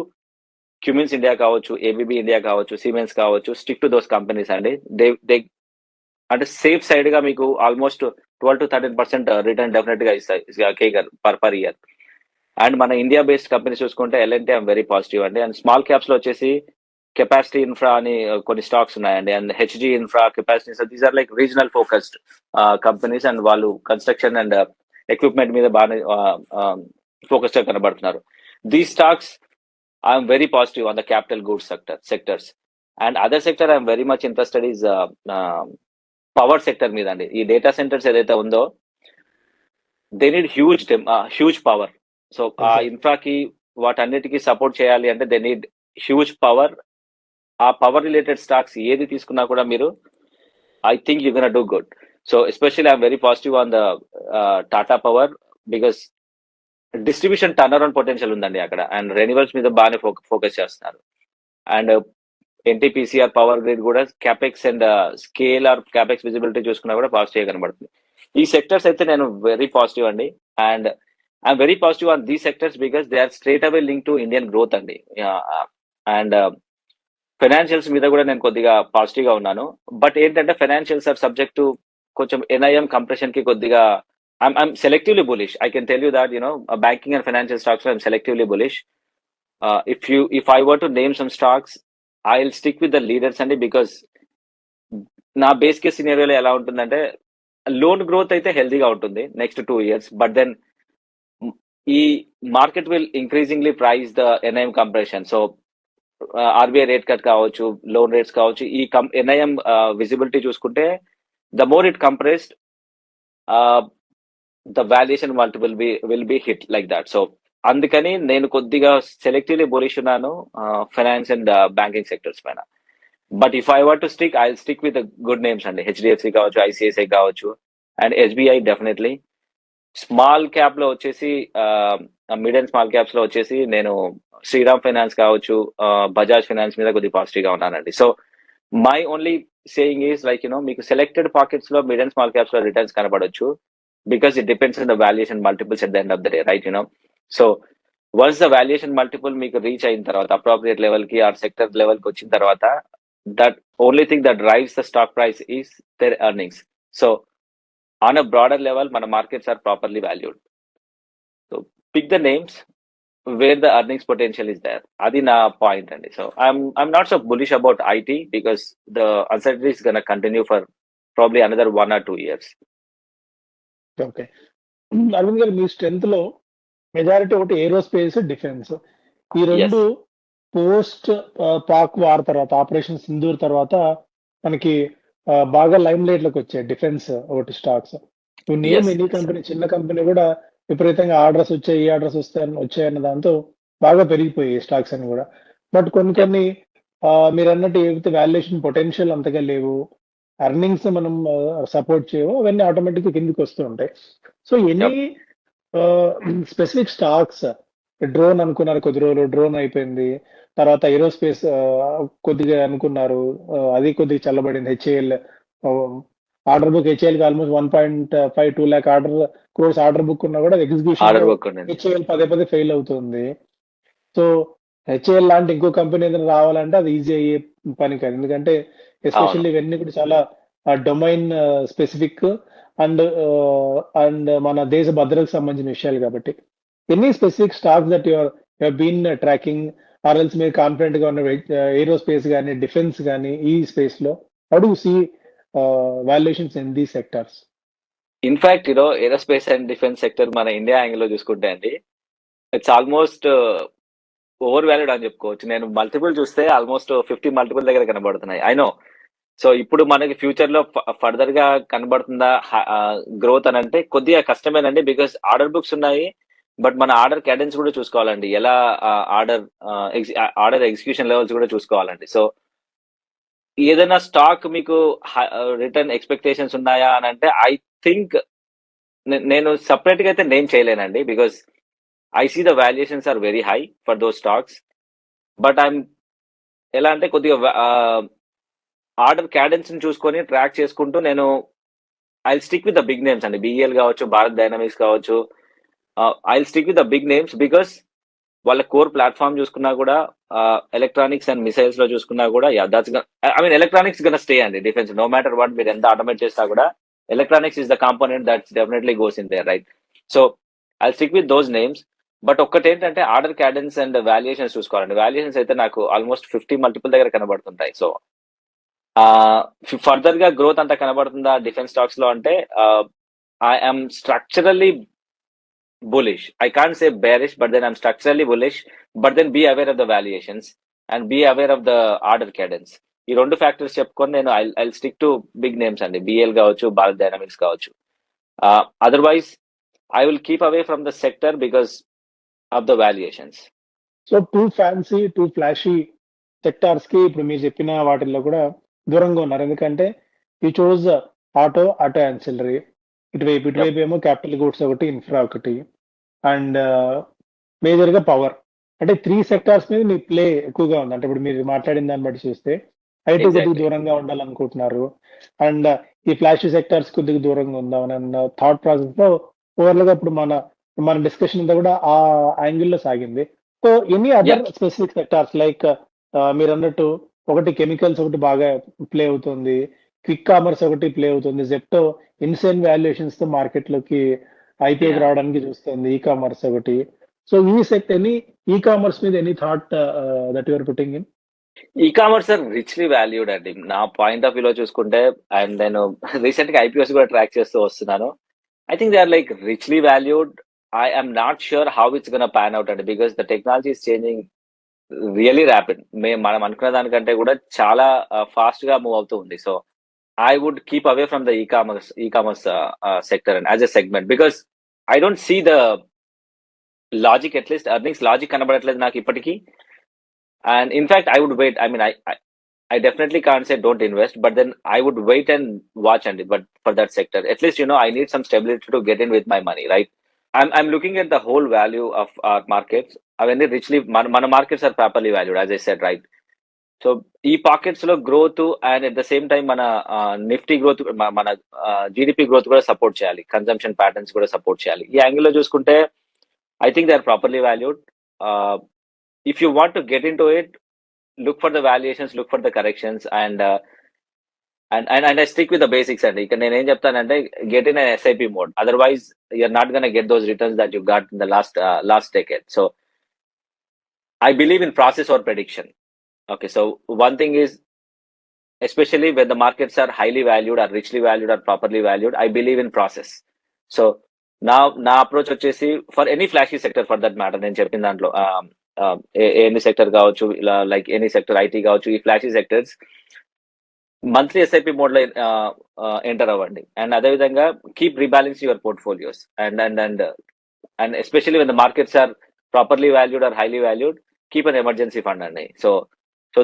Speaker 2: Cummins India కావచ్చు, ఏబీబీ ఇండియా కావచ్చు, సిమెన్స్ కావచ్చు, స్టిక్ టు దోస్ కంపెనీస్ అండి. They అంటే safe side గా మీకు ఆల్మోస్ట్ 12 to 13% రిటర్న్ డెఫినెట్ గా ఇస్తాయి కేగర్ పర్ ఇయర్. అండ్ మన ఇండియా బేస్డ్ కంపెనీస్ చూసుకుంటే ఎల్ఎన్టీ ఐఎమ్ వెరీ పాజిటివ్ అండి. అండ్ స్మాల్ క్యాప్స్ లో వచ్చేసి కెపాసిటీ ఇన్ఫ్రా అని కొన్ని స్టాక్స్ ఉన్నాయండి. And HG infra, capacity, these are like regional focused companies. And వాళ్ళు కన్స్ట్రక్షన్ అండ్ ఎక్విప్మెంట్ మీద బాగా ఫోకస్ గా కనబడుతున్నారు. These stocks I'm very positive on the capital goods sectors. And other sector I'm very much interested is power sector మీద అండి. ఈ data centres ఏదైతే ఉందో they need huge power. So ఆ ఇన్ఫ్రాకి వాటన్నిటికీ సపోర్ట్ చేయాలి అంటే దే నీడ్ హ్యూజ్ పవర్. ఆ పవర్ రిలేటెడ్ స్టాక్స్ ఏది తీసుకున్నా కూడా మీరు I think you gonna do good. So especially I'm very positive on the Tata power because distribution turn around potential ఉందండి అక్కడ. అండ్ రెన్యూవల్స్ మీద బాగానే ఫోకస్ చేస్తున్నారు. అండ్ ఎన్టీపీసీఆర్ పవర్ గ్రిడ్ కూడా capex and scale are capex visibility చూసుకున్నా కూడా positive కనబడుతుంది. ఈ సెక్టర్స్ అయితే నేను వెరీ పాజిటివ్ అండి. And I'm very positive on these sectors because they are straight away link to Indian growth అండి. అండ్ ఫైనాన్షియల్స్ మీద కూడా నేను కొద్దిగా పాజిటివ్ గా ఉన్నాను. బట్ ఏంటంటే ఫైనాన్షియల్స్ ఆర్ సబ్జెక్ట్ టు కొంచెం ఎన్ఐఎం కంప్రెషన్ కి కొద్దిగా I'm selectively bullish. I can tell you that, banking and financial stocks, I'm selectively bullish. If I were to name some stocks, I'll stick with the leaders అండి. Because నా base case సినారియోలో ఎలా ఉంటుందంటే loan growth అయితే హెల్తీగా ఉంటుంది next 2 years. But then ఈ market will increasingly price the NIM compression. So RBI rate cut కావచ్చు, loan rates కావచ్చు, ఈ ఎన్ఐఎం విజిబిలిటీ చూసుకుంటే the more it compressed the valuation multiple will be hit like that. So అందుకని నేను కొద్దిగా selectively bullish ఉన్నాను finance and banking sectors పైన. But if I were to stick, I stick with good names అండి. HDFC కావచ్చు, ICICI కావచ్చు, and SBI definitely. Small cap లో వచ్చేసి మిడ్ అండ్ స్మాల్ క్యాప్స్ లో వచ్చేసి నేను శ్రీరామ్ ఫైనాన్స్ కావచ్చు, బజాజ్ ఫైనాన్స్ మీద కొద్దిగా పాజిటివ్ గా ఉన్నానండి. So my only saying is like మీకు సెలెక్టెడ్ పాకెట్స్ లో మిడ్ అండ్ స్మాల్ క్యాప్స్ లో returns కనబడొచ్చు. Because it depends on the valuation multiples at the end of the day, right? So once the valuation multiple మీకు reach అయిన తర్వాత appropriate level కి are sector level కి వచ్చిన తర్వాత that only thing that drives the stock price is their earnings. So on a broader level మన markets are properly valued. So pick the names where the earnings potential is there. అది నా point అండి. So I'm not so bullish about IT because the uncertainty is going to continue for probably another 1 or 2 years.
Speaker 1: Okay, Arvind గారు, మీ strength లో majority ఒకటి aerospace, defence. ఈ రెండు post Pak war తర్వాత, operation Sindoor తర్వాత మనకి బాగా లైమ్ లైట్ లోకి వచ్చాయి డిఫెన్స్ ఒకటి స్టాక్స్. నేమ్ ఎనీ కంపెనీ, చిన్న కంపెనీ కూడా విపరీతంగా ఆర్డర్స్ వచ్చాయి, ఈ ఆర్డర్స్ వచ్చాయన్న దాంతో బాగా పెరిగిపోయాయి స్టాక్స్ అని కూడా. బట్ కొన్ని మీరు అన్నట్టు ఏవైతే వాల్యుయేషన్ పొటెన్షియల్ అంతగా లేవు, ఎర్నింగ్స్ మనం సపోర్ట్ చేయవు, అవన్నీ ఆటోమేటిక్ గా కిందికి వస్తూ ఉంటాయి. So any specific stocks, drone అనుకున్నారు కొద్ది రోజులు, డ్రోన్ అయిపోయింది. తర్వాత ఏరోస్పేస్ కొద్దిగా అనుకున్నారు, అది కొద్దిగా చల్లబడింది. హెచ్ఏఎల్ ఆర్డర్ బుక్, హెచ్ఏఎల్ కి almost 1.52 lakh crores order book ఉన్నా కూడా ఎగ్జిక్యూషన్ హెచ్ఏఎల్ పదే ఫెయిల్ అవుతుంది. సో హెచ్ఏఎల్ లాంటి ఇంకో కంపెనీ ఏదైనా రావాలంటే అది ఈజీ అయ్యే పని కాదు. ఎందుకంటే ఎస్పెషల్లీ ఇవన్నీ కూడా చాలా డొమైన్ స్పెసిఫిక్ అండ్ మన దేశ భద్రతకు సంబంధించిన విషయాలు కాబట్టి. Any specific stocks that your been tracking or else మీరు కాన్ఫిడెంట్ గా ఉన్న ఏరోస్పేస్ కానీ, డిఫెన్స్ కానీ, ఈ స్పేస్ లో how do you see valuations in these sectors?
Speaker 2: In fact aerospace and defence sector మన ఇండియా యాంగిల్ లో చూసుకుంటే అండి, ఇట్స్ ఆల్మోస్ట్ ఓవర్ వాల్యూడ్ అని చెప్పుకోవచ్చు. నేను మల్టిపుల్ చూస్తే ఆల్మోస్ట్ 50 మల్టిపుల్ దగ్గర కనబడుతున్నాయి. I know. సో ఇప్పుడు మనకి ఫ్యూచర్ లో ఫర్దర్ గా కనబడుతుందా గ్రోత్ అని అంటే కొద్దిగా కష్టమేనండి. బికాస్ ఆర్డర్ బుక్స్ ఉన్నాయి, బట్ మన ఆర్డర్ క్యాడెన్స్ కూడా చూసుకోవాలండి. ఎలా ఆర్డర్ ఎగ్జిక్యూషన్ లెవెల్స్ కూడా చూసుకోవాలండి. సో ఏదైనా స్టాక్ మీకు రిటర్న్ ఎక్స్పెక్టేషన్స్ ఉన్నాయా అని అంటే ఐ థింక్ నేను సపరేట్ గా అయితే నేమ్ చేయలేనండి. Because I see the valuations are very high for those stocks, but ఎలా అంటే కొద్దిగా ఆర్డర్ క్యాడెన్స్ ని చూసుకొని ట్రాక్ చేసుకుంటూ నేను I stick with the big names అండి. బిఈఎల్ కావచ్చు, భారత్ డైనమిక్స్ కావచ్చు, I stick with the big names because వాళ్ళ కోర్ ప్లాట్ఫామ్ చూసుకున్నా కూడా, ఎలక్ట్రానిక్స్ అండ్ మిసైల్స్ లో చూసుకున్నా కూడా, ఎలక్ట్రానిక్స్ గన స్టే అండి. డిఫెన్స్ నో మ్యాటర్ వాట్ మీరు ఎంత ఆటోమేట్ చేసినా కూడా electronics is the component that definitely goes in there, right? So I'll stick with those names. But ఒక్కటి ఏంటంటే ఆర్డర్ క్యాడెన్స్ అండ్ వాల్యుయేషన్స్ చూసుకోవాలండి. వాల్యుయేషన్స్ అయితే నాకు ఆల్మోస్ట్ 50 మల్టిపుల్ దగ్గర కనబడుతుంటాయి. సో ఫర్దర్ గా గ్రోత్ అంతా కనబడుతుందా డిఫెన్స్ స్టాక్స్ లో అంటే I'm structurally bullish. I can't say bearish, but then I'm structurally bullish. But then be aware of the valuations and be aware of the order cadence. ఈ రెండు factors చెప్పుకొని నేను I stick to big names అండి. BL కావచ్చు, Bharat dynamics కావచ్చు. Otherwise I will keep away from the sector because of the valuations.
Speaker 1: So too fancy, too flashy sectors కి ఇప్పుడు మీరు చెప్పిన వాటిల్లో కూడా దూరంగా ఉన్నారు. ఎందుకంటే యూ చూజ్ ఆటో యాన్సిలరీ, ఇటువైపు ఏమో క్యాపిటల్ గూడ్స్ ఒకటి, ఇన్ఫ్రా ఒకటి, అండ్ మేజర్ గా పవర్. అంటే 3 సెక్టార్స్ మీద మీ ప్లే ఎక్కువగా ఉంది. అంటే ఇప్పుడు మీరు మాట్లాడిన దాన్ని బట్టి చూస్తే ఐటీ కొద్దిగా దూరంగా ఉండాలనుకుంటున్నారు, అండ్ ఈ ఫ్లాష్ సెక్టార్స్ కొద్దిగా దూరంగా ఉందామని అన్న థాట్ ప్రాసెస్ లో ఓవరాల్ గా ఇప్పుడు మన డిస్కషన్ అంతా కూడా ఆ యాంగిల్ లో సాగింది. So any other specific sectors like మీరు అన్నట్టు ఒకటి కెమికల్స్ ఒకటి బాగా ప్లే అవుతుంది, క్విక్ కామర్స్ ఒకటి ప్లే అవుతుంది, జెప్టో ఇన్సేన్ వాల్యుయేషన్స్ తో మార్కెట్ లోకి ఐపీఓకి రావడానికి చూస్తుంది, ఈ కామర్స్ ఒకటి. సో ఈ సెక్టర్ ఎనీ ఈ కామర్స్ మీద any thought that your putting in?
Speaker 2: E commerce are richly valued అండి నా పాయింట్ ఆఫ్ వ్యూలో చూసుకుంటే. అండ్ నేను రీసెంట్ గా ఐపీఓస్ కూడా ట్రాక్ చేస్తూ వస్తున్నాను. I think they are like richly valued. I am not sure how it's gonna pan out అండి, because the technology is changing really rapid. మనం అనుకున్న దానికంటే కూడా చాలా ఫాస్ట్ గా మూవ్ అవుతూ ఉంది. So I would keep away from the e-commerce sector and as a segment, because I don't see the logic, at least earnings logic కనబడట్లేదు నాకు ఇప్పటికీ. And in fact I would wait. I mean I definitely can't say don't invest, but then I would wait and watch and but for that sector at least I need some stability to get in with my money, right? I'm looking at the whole value of our markets. Avani richly mana markets are properly valued, as I said, right? So ee pockets lo growth and at the same time mana nifty growth, mana GDP growth kuda support cheyali, consumption patterns kuda support cheyali. Ee angle lo chuskunte I think they are properly valued. If you want to get into it, look for the valuations, look for the corrections, and I stick with the basics అండి. ఇక్కడ నేను ఏం చెప్తానంటే get in an SIP mode. Otherwise you're not going to get those returns that you got in the last decade. So I believe in process or prediction. Okay, so one thing is, especially when the markets are highly valued or richly valued or properly valued, I believe in process. So నా approach వచ్చేసి for any flashy sector for that matter, నేను చెప్పిన దాంట్లో any sector కావచ్చు, ఇలా like any sector, IT కావచ్చు, ఈ flashy sectors monthly SIP mode లో ఎంటర్ అవ్వండి. అండ్ అదే విధంగా keep rebalance your portfolios and especially when the markets are properly valued or highly valued, keep an emergency fund అండి. So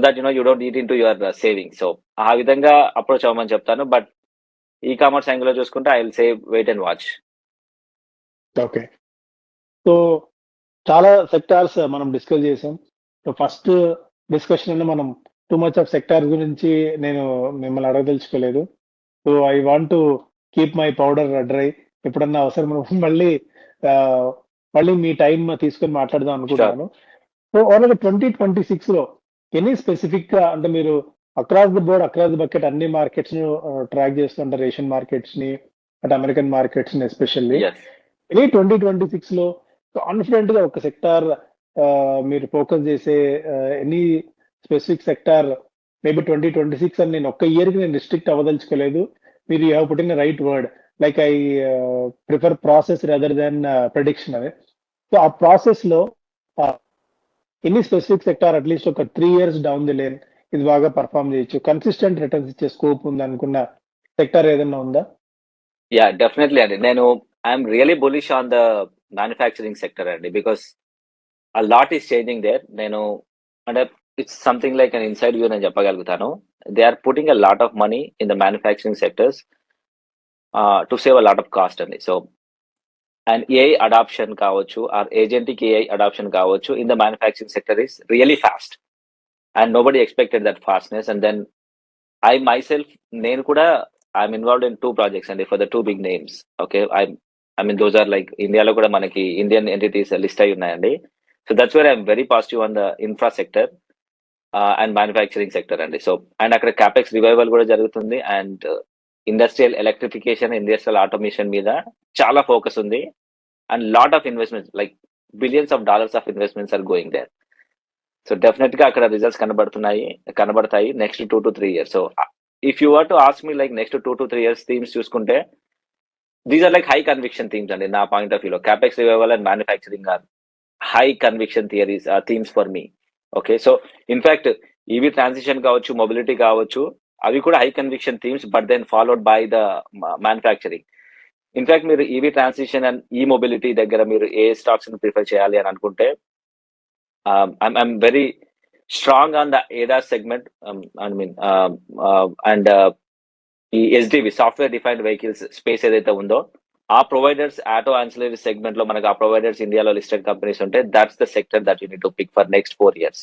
Speaker 2: that you don't eat into your saving. So ఆ విధంగా approach అవ్వమని చెప్తాను. But e commerce angle లో చూసుకుంటే I will say wait and watch.
Speaker 1: Okay, so చాలా sectors మనం discuss చేసాం. సో ఫస్ట్ డిస్కషన్ మనం టూ మచ్ ఆఫ్ సెక్టార్ గురించి నేను మిమ్మల్ని అడగదలుచుకోలేదు. So I want to keep my powder dry. ఎప్పుడన్నా అవసరం మళ్ళీ మీ టైం తీసుకొని మాట్లాడదాం అనుకుంటున్నాను. సో ఓవరాల్ 2026 లో ఎనీ స్పెసిఫిక్ గా, అంటే మీరు across the board, across the bucket అన్ని మార్కెట్స్ ను ట్రాక్ చేస్తుంటారు, ఏషియన్ మార్కెట్స్ ని, అటు అమెరికన్ మార్కెట్స్ ని ఎస్పెషల్లీ. ఎనీ 2026 లో కాన్ఫిడెంట్ గా ఒక సెక్టార్ మీరు ఫోకస్ చేసే ఎనీ స్పెసిఫిక్ సెక్టార్ మేబీ 2026 అని నేను ఒక్క ఇయర్ కి నేను రిస్ట్రిక్ట్ అవ్వదలుచుకోలేదు. మీరు you have put in right word, like I prefer process rather than prediction అని. సో ఆ ప్రాసెస్ లో ఎనీ స్పెసిఫిక్ సెక్టార్ అట్లీస్ట్ ఒక 3 years డౌన్ ది లేన్ ఇది బాగా పర్ఫామ్ చేయొచ్చు, కన్సిస్టెంట్ రిటర్న్స్ ఇచ్చే స్కోప్ ఉంది అనుకున్న సెక్టార్ ఏదైనా ఉందా?
Speaker 2: యా, డెఫినెట్లీ అండి. నేను I'm really bullish on the manufacturing sector అండి, because a lot is changing there. నేను అంటే it's something like an inside view నేను చెప్పగలుగుతాను. They are putting a lot of money in the manufacturing sectors to save a lot of cost అండి. So and AI adoption కావచ్చు or agentic AI adoption కావచ్చు in the manufacturing sector is really fast and nobody expected that fastness. And then I myself, నేను కూడా I'm involved in 2 projects అండి for the 2 big names. Okay, I mean those are like ఇండియాలో కూడా మనకి Indian entities list అయి ఉన్నాయండి. So that's where I'm very positive on the infra sector and manufacturing sector అండి. So and అక్కడ capex revival కూడా జరుగుతుంది. And industrial electrification, industrial automation మీద చాలా ఫోకస్ ఉంది. And lot of investments like billions of dollars of investments are going there. So definite గా అక్కడ results కనబడతాయి next 2 to 3 years. So if you were to ask me like next 2 to 3 years themes చూసుకుంటే these are like high conviction themes అండి నా point of వ్యూలో. Capex revival and manufacturing are high conviction theories themes for me. Okay, so in fact EV transition కావచ్చు, mobility కావచ్చు, అవి కూడా high conviction themes, but then followed by the manufacturing. In fact మీరు EV transition and e mobility దగ్గర మీరు ఏ stocks ని prefer చేయాలి అని అనుకుంటే I'm very strong on the ADAS segment. And ఈ SDV software defined vehicles space ఏదైతే ఉందో ఆ ప్రొవైడర్స్ ఆటో ఆన్సిలరీ సెగ్మెంట్ లో మనకు ఆ ప్రొవైడర్స్ ఇండియాలో లిస్టెడ్ కంపెనీస్ ఉంటే that's the sector that you need to pick for next 4 years.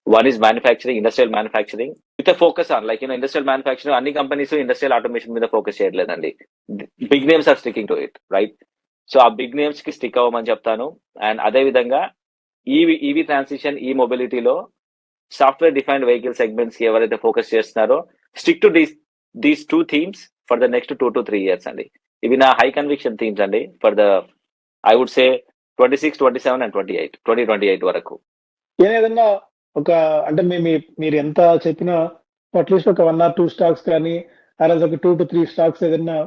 Speaker 2: One is manufacturing, industrial manufacturing with focus on like industrial manufacturing. అన్ని companies industrial automation మీద focus చేయట్లేదండి. Big names are sticking to it, right? So ఆ big names కి stick అవ్వమని చెప్తాను. And అదే విధంగా EV transition, ఈ మొబిలిటీలో సాఫ్ట్వేర్ డిఫైన్డ్ వెహికల్ సెగ్మెంట్స్ కి ఎవరైతే ఫోకస్ చేస్తున్నారో stick to these 2 themes for the next 2 to 3 years అండి. ఇవి నా హై కన్విక్షన్ థీమ్స్ అండి for the I would say 26, 27 and 2028 వరకు.
Speaker 1: ఏదైనా ఒక అంటే మీరు ఎంత చెప్పినా అట్లీస్ట్ ఒక 1 or 2 స్టాక్స్ కానీ అలాగే ఒక 2 to 3 స్టాక్స్ ఏదైనా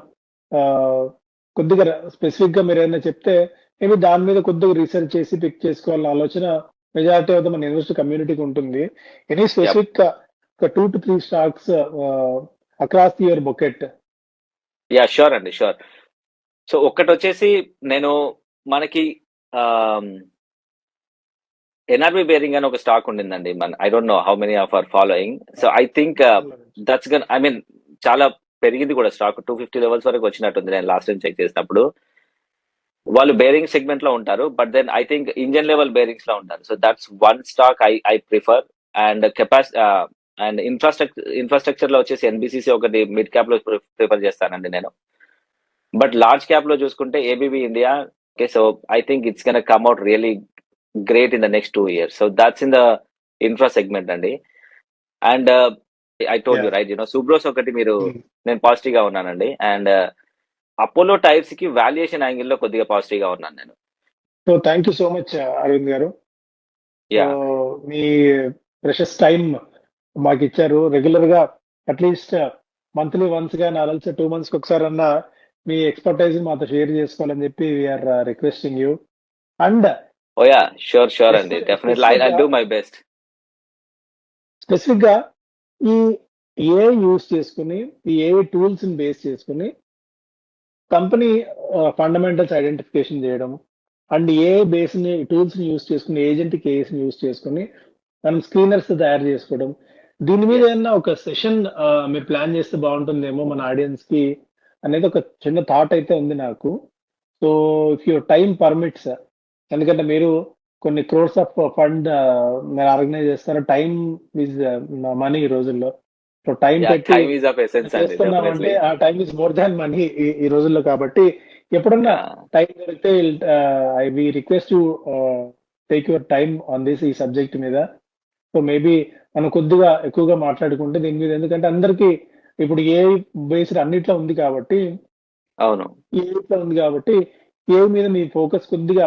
Speaker 1: కొద్దిగా స్పెసిఫిక్ గా మీరు ఏదైనా చెప్తే మేబీ దాని మీద కొద్దిగా రీసెర్చ్ చేసి పిక్ చేసుకోవాలన్న ఆలోచన మెజారిటీ ఆఫ్ ద మన ఇన్వెస్టర్ కమ్యూనిటీకి ఉంటుంది. ఎనీ స్పెసిఫిక్ ఒక 2 to 3 stocks across your బొకెట్?
Speaker 2: Yeah sure అండి, షూర్. సో ఒక్కటి వచ్చేసి నేను మనకి ఎన్ఆర్బి బేరింగ్ అని ఒక స్టాక్ ఉండిందండి. I don't know how many of are following. So I think that's gone I mean చాలా పెరిగింది కూడా స్టాక్ 250 లెవెల్స్ వరకు వచ్చినట్టుంది నేను లాస్ట్ టైం చెక్ చేసినప్పుడు. వాళ్ళు బేరింగ్ సెగ్మెంట్ లో ఉంటారు, but then I think engine level bearings లో ఉంటారు. So that's one stock I prefer. And and infrastructure లో వచ్చేసి ఎన్బిసిసి ఒకటి మిడ్ క్యాప్ లో ప్రిఫర్ చేస్తానండి నేను. బట్ లార్జ్ క్యాప్ లో చూసుకుంటే ABB India. Okay, so I think it's can come out really great in the next 2 years. So that's in the infra segment అండి. And I told you right, Subros ఒకటి నేను positive గా ఉన్నానండి. And Apollo Tyres కి valuation angle లో కొద్దిగా positive గా ఉన్నాను నేను.
Speaker 1: So thank you so much Aravind గారు. మీ ప్రెషస్ టైం మాకు ఇచ్చారు. రెగ్యులర్ గా అట్లీస్ట్ మంత్లీ వన్స్ గా 2 months ఒకసారి అన్న మీ ఎక్స్పర్టైజ్ మాతో షేర్ చేసుకోవాలని చెప్పి we are requesting you. And
Speaker 2: sure అండి, definitely I do my best.
Speaker 1: Specific గా ఈ ఏఐ యూస్ చేసుకుని, ఈ ఏఐ టూల్స్ ని బేస్ చేసుకుని కంపెనీ ఫండమెంటల్స్ ఐడెంటిఫికేషన్ చేయడం అండ్ ఏఐ బేస్ ని టూల్స్ ని యూస్ చేసుకుని ఏజెంట్ కేస్ ని యూస్ చేసుకుని మనం స్క్రీనర్స్ తయారు చేసుకోవడం, దీని మీద ఏమన్నా ఒక సెషన్ మీరు ప్లాన్ చేస్తే బాగుంటుందేమో మన ఆడియన్స్ కి అనేది ఒక చిన్న థాట్ అయితే ఉంది నాకు. So if your time permits, ఎందుకంటే మీరు కొన్ని క్రోర్స్ ఆఫ్ ఫండ్ మీరు ఆర్గనైజ్ చేస్తారు. టైం ఈజ్ మనీ ఈ రోజుల్లో. సో టైం పెట్టి చేస్తున్నామంటే ఆ time is more than money ఈ రోజుల్లో. కాబట్టి ఎప్పుడన్నా టైం దొరికితే I we request you take your time on this, ఈ సబ్జెక్ట్ మీద. సో మేబీ మనం కొద్దిగా ఎక్కువగా మాట్లాడుకుంటే దీని మీద, ఎందుకంటే అందరికి ఇప్పుడు ఏ బేస్డ్ అన్నిట్లో ఉంది కాబట్టి,
Speaker 2: అవును
Speaker 1: ఏట్లో ఉంది కాబట్టి ఏ మీద మీ ఫోకస్ కొద్దిగా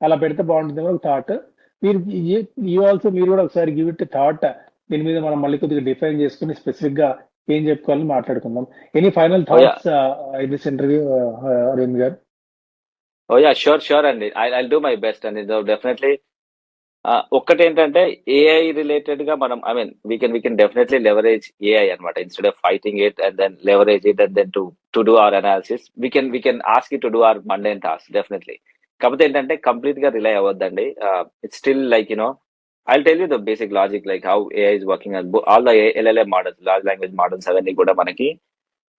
Speaker 1: అలా పెడితే బాగుంటుందేమో ఒక థాట్. మీరు కూడా ఒకసారి గివ్ ఇట్ థాట్. దీని మీద మనం మళ్ళీ కొద్దిగా డిఫైన్ చేసుకుని స్పెసిఫిక్ గా ఏం చెప్పుకోవాలని మాట్లాడుకుందాం. Any final thoughts in this interview Aravind గారు?
Speaker 2: షూర్ అండి, ఐ డూ మై బెస్ట్ అండి. డెఫినెట్లీ ఒక్కటి ఏంటంటే ఏఐ రిలేటెడ్ గా మనం I mean we can definitely leverage AI అనమాట. Instead of fighting it and then leverage it and then to do our analysis, we can ask it to do our mundane task definitely. కాకపోతే ఏంటంటే complete గా rely అవ్వద్దండి. It's still like I'll tell you the basic logic, like how AI is working on all the LLM models, large language models అవన్నీ కూడా మనకి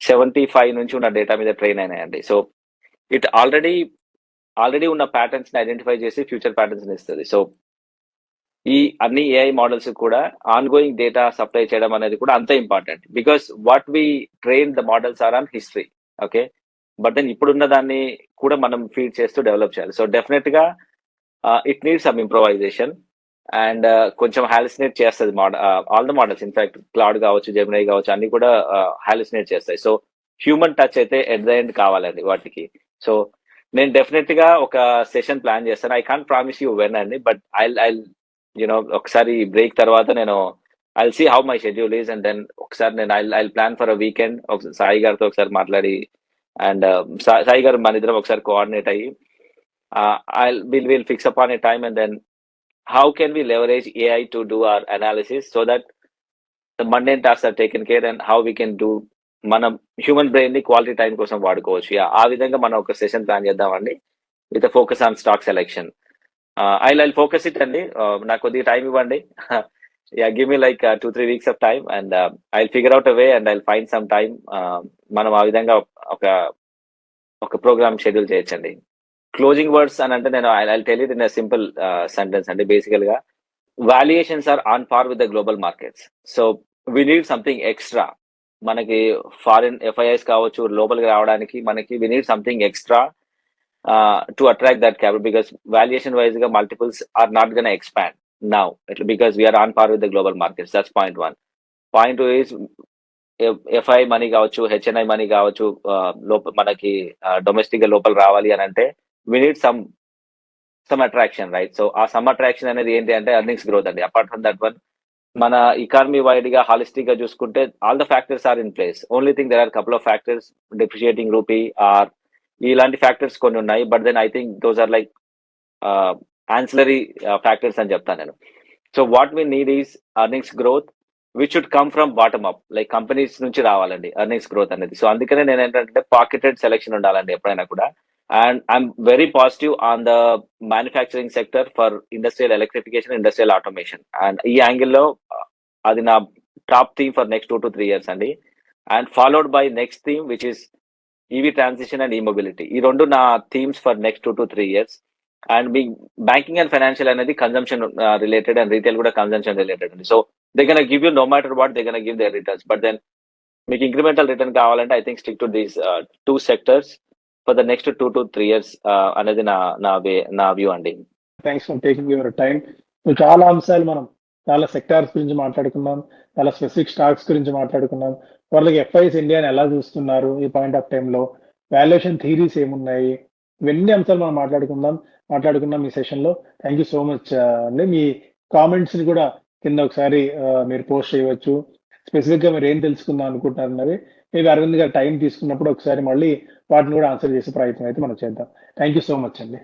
Speaker 2: 75 నుంచి ఉన్న data మీద ట్రైన్ అయినాయండి. సో ఇట్ ఆల్రెడీ ఉన్న ప్యాటర్న్స్ ని ఐడెంటిఫై చేసి ఫ్యూచర్ ప్యాటర్న్స్ ని ఇస్తుంది. సో ఈ అన్ని ఏఐ మోడల్స్ కూడా ఆన్ గోయింగ్ డేటా సప్లై చేయడం అనేది కూడా అంత important. Because what we train the models are on history, okay, but then ఇప్పుడున్న దాన్ని కూడా మనం ఫీడ్ చేస్తూ డెవలప్ చేయాలి. సో డెఫినెట్ గా it needs some improvisation and కొంచెం హాలిసినేట్ చేస్తుంది all the models. In fact Claude కావచ్చు, జెమినై కావచ్చు, అన్ని కూడా హాలిసినేట్ చేస్తాయి. సో హ్యూమన్ టచ్ అయితే ఎట్ ద ఎండ్ కావాలండి వాటికి. సో నేను డెఫినెట్ గా ఒక సెషన్ ప్లాన్ చేస్తాను. I can't promise you when అండి, బట్ ఐ ఒకసారి బ్రేక్ తర్వాత నేను I see how my schedule is, and then ఒకసారి నేను I plan for a weekend Sai గారితో ఒకసారి మాట్లాడి, అండ్ సాయి గారు మన ఇద్దరం ఒకసారి కోఆర్డినేట్ అయ్యి we'll fix upon a time, and then how can we leverage AI to do our analysis so that the mundane tasks are taken care, and how we can do మనం human brain ని quality time కోసం వాడుకోవచ్చు. ఆ విధంగా మనం ఒక session plan చేద్దామండి with focus on stock selection. I focus it అండి. నాకు కొద్దిగా టైం ఇవ్వండి. Give me like 2-3 weeks of time, and I'll figure out a way, and I'll find some time. మనం ఆ విధంగా ఒక ప్రోగ్రామ్ షెడ్యూల్ చేయొచ్చండి. క్లోజింగ్ వర్డ్స్ అని అంటే నేను I tell it in a simple sentence అండి. బేసికల్ గా valuations are on par with the global markets. So we need something extra. మనకి ఫారిన్ ఎఫ్ఐఐస్ కావచ్చు లోపలికి రావడానికి మనకి we need something extra to attract that capital, because valuation wise గా multiples are not gonna expand now, because we are on par with the global markets. That's point 1. Point 2 is f i money కావచ్చు, HNI money కావచ్చు, మనకి domestic గా లోపల రావాలి అని అంటే we need some attraction, right? So ఆ సమ్ అట్రాక్షన్ అనేది ఏంటి అంటే ఎర్నింగ్స్ గ్రోత్ అండి. అపార్ట్ ఫ్రమ్ దట్ వన్, మన ఎకానమీ వైడ్ గా హాలిస్టిక్ గా చూసుకుంటే all the factors are in place. Only thing there are couple of factors, depreciating rupee or ఇలాంటి ఫ్యాక్టర్స్ కొన్ని ఉన్నాయి. But then I think those are like ancillary factors అని చెప్తాను నేను. So what we need is earnings growth which should come from bottom up, like companies నుంచి రావాలండి earnings growth అనేది. So అందుకనే నేను ఏంటంటే పాకెటెడ్ సెలెక్షన్ ఉండాలండి ఎప్పుడైనా కూడా. And I'm very positive on the manufacturing sector for industrial electrification, industrial automation. And ఈ యాంగిల్ లో అది నా top theme for next 2 to 3 years అండి. And followed by next theme which is EV transition and e mobility. ఈ రెండు నా themes for next 2 to 3 years. And మీ banking and financial అనేది కన్జంప్షన్ రిలేటెడ్, అండ్ రీటైల్ కూడా consumption related అండి. So they can give you no matter what, they can give their returns. But then మీకు incremental return కావాలంటే I think stick to these 2 sectors for the next 2 to 3 years అనేది నా view అండి.
Speaker 1: Thanks for taking your time. చాలా అంశాలు మనం చాలా sectors గురించి మాట్లాడుకున్నాం, చాలా స్పెసిఫిక్ స్టాక్స్ గురించి మాట్లాడుకున్నాం. వాళ్ళకి ఎఫ్ఐఎస్ ఇండియాని ఎలా చూస్తున్నారు ఈ పాయింట్ ఆఫ్ టైంలో, వాల్యుయేషన్ థీరీస్ ఏమున్నాయి, ఇవన్నీ అంశాలు మనం మాట్లాడుకున్నాం ఈ సెషన్ లో. థ్యాంక్ యూ సో మచ్ అండి. మీ కామెంట్స్ ని కూడా కింద ఒకసారి మీరు పోస్ట్ చేయవచ్చు. స్పెసిఫిక్ గా మీరు ఏం తెలుసుకుందాం అనుకుంటున్నారు అన్నది మేబీ అరవింద్ గారు టైం తీసుకున్నప్పుడు ఒకసారి మళ్ళీ వాటిని కూడా ఆన్సర్ చేసే ప్రయత్నం అయితే మనం చేద్దాం. థ్యాంక్ యూ సో మచ్ అండి.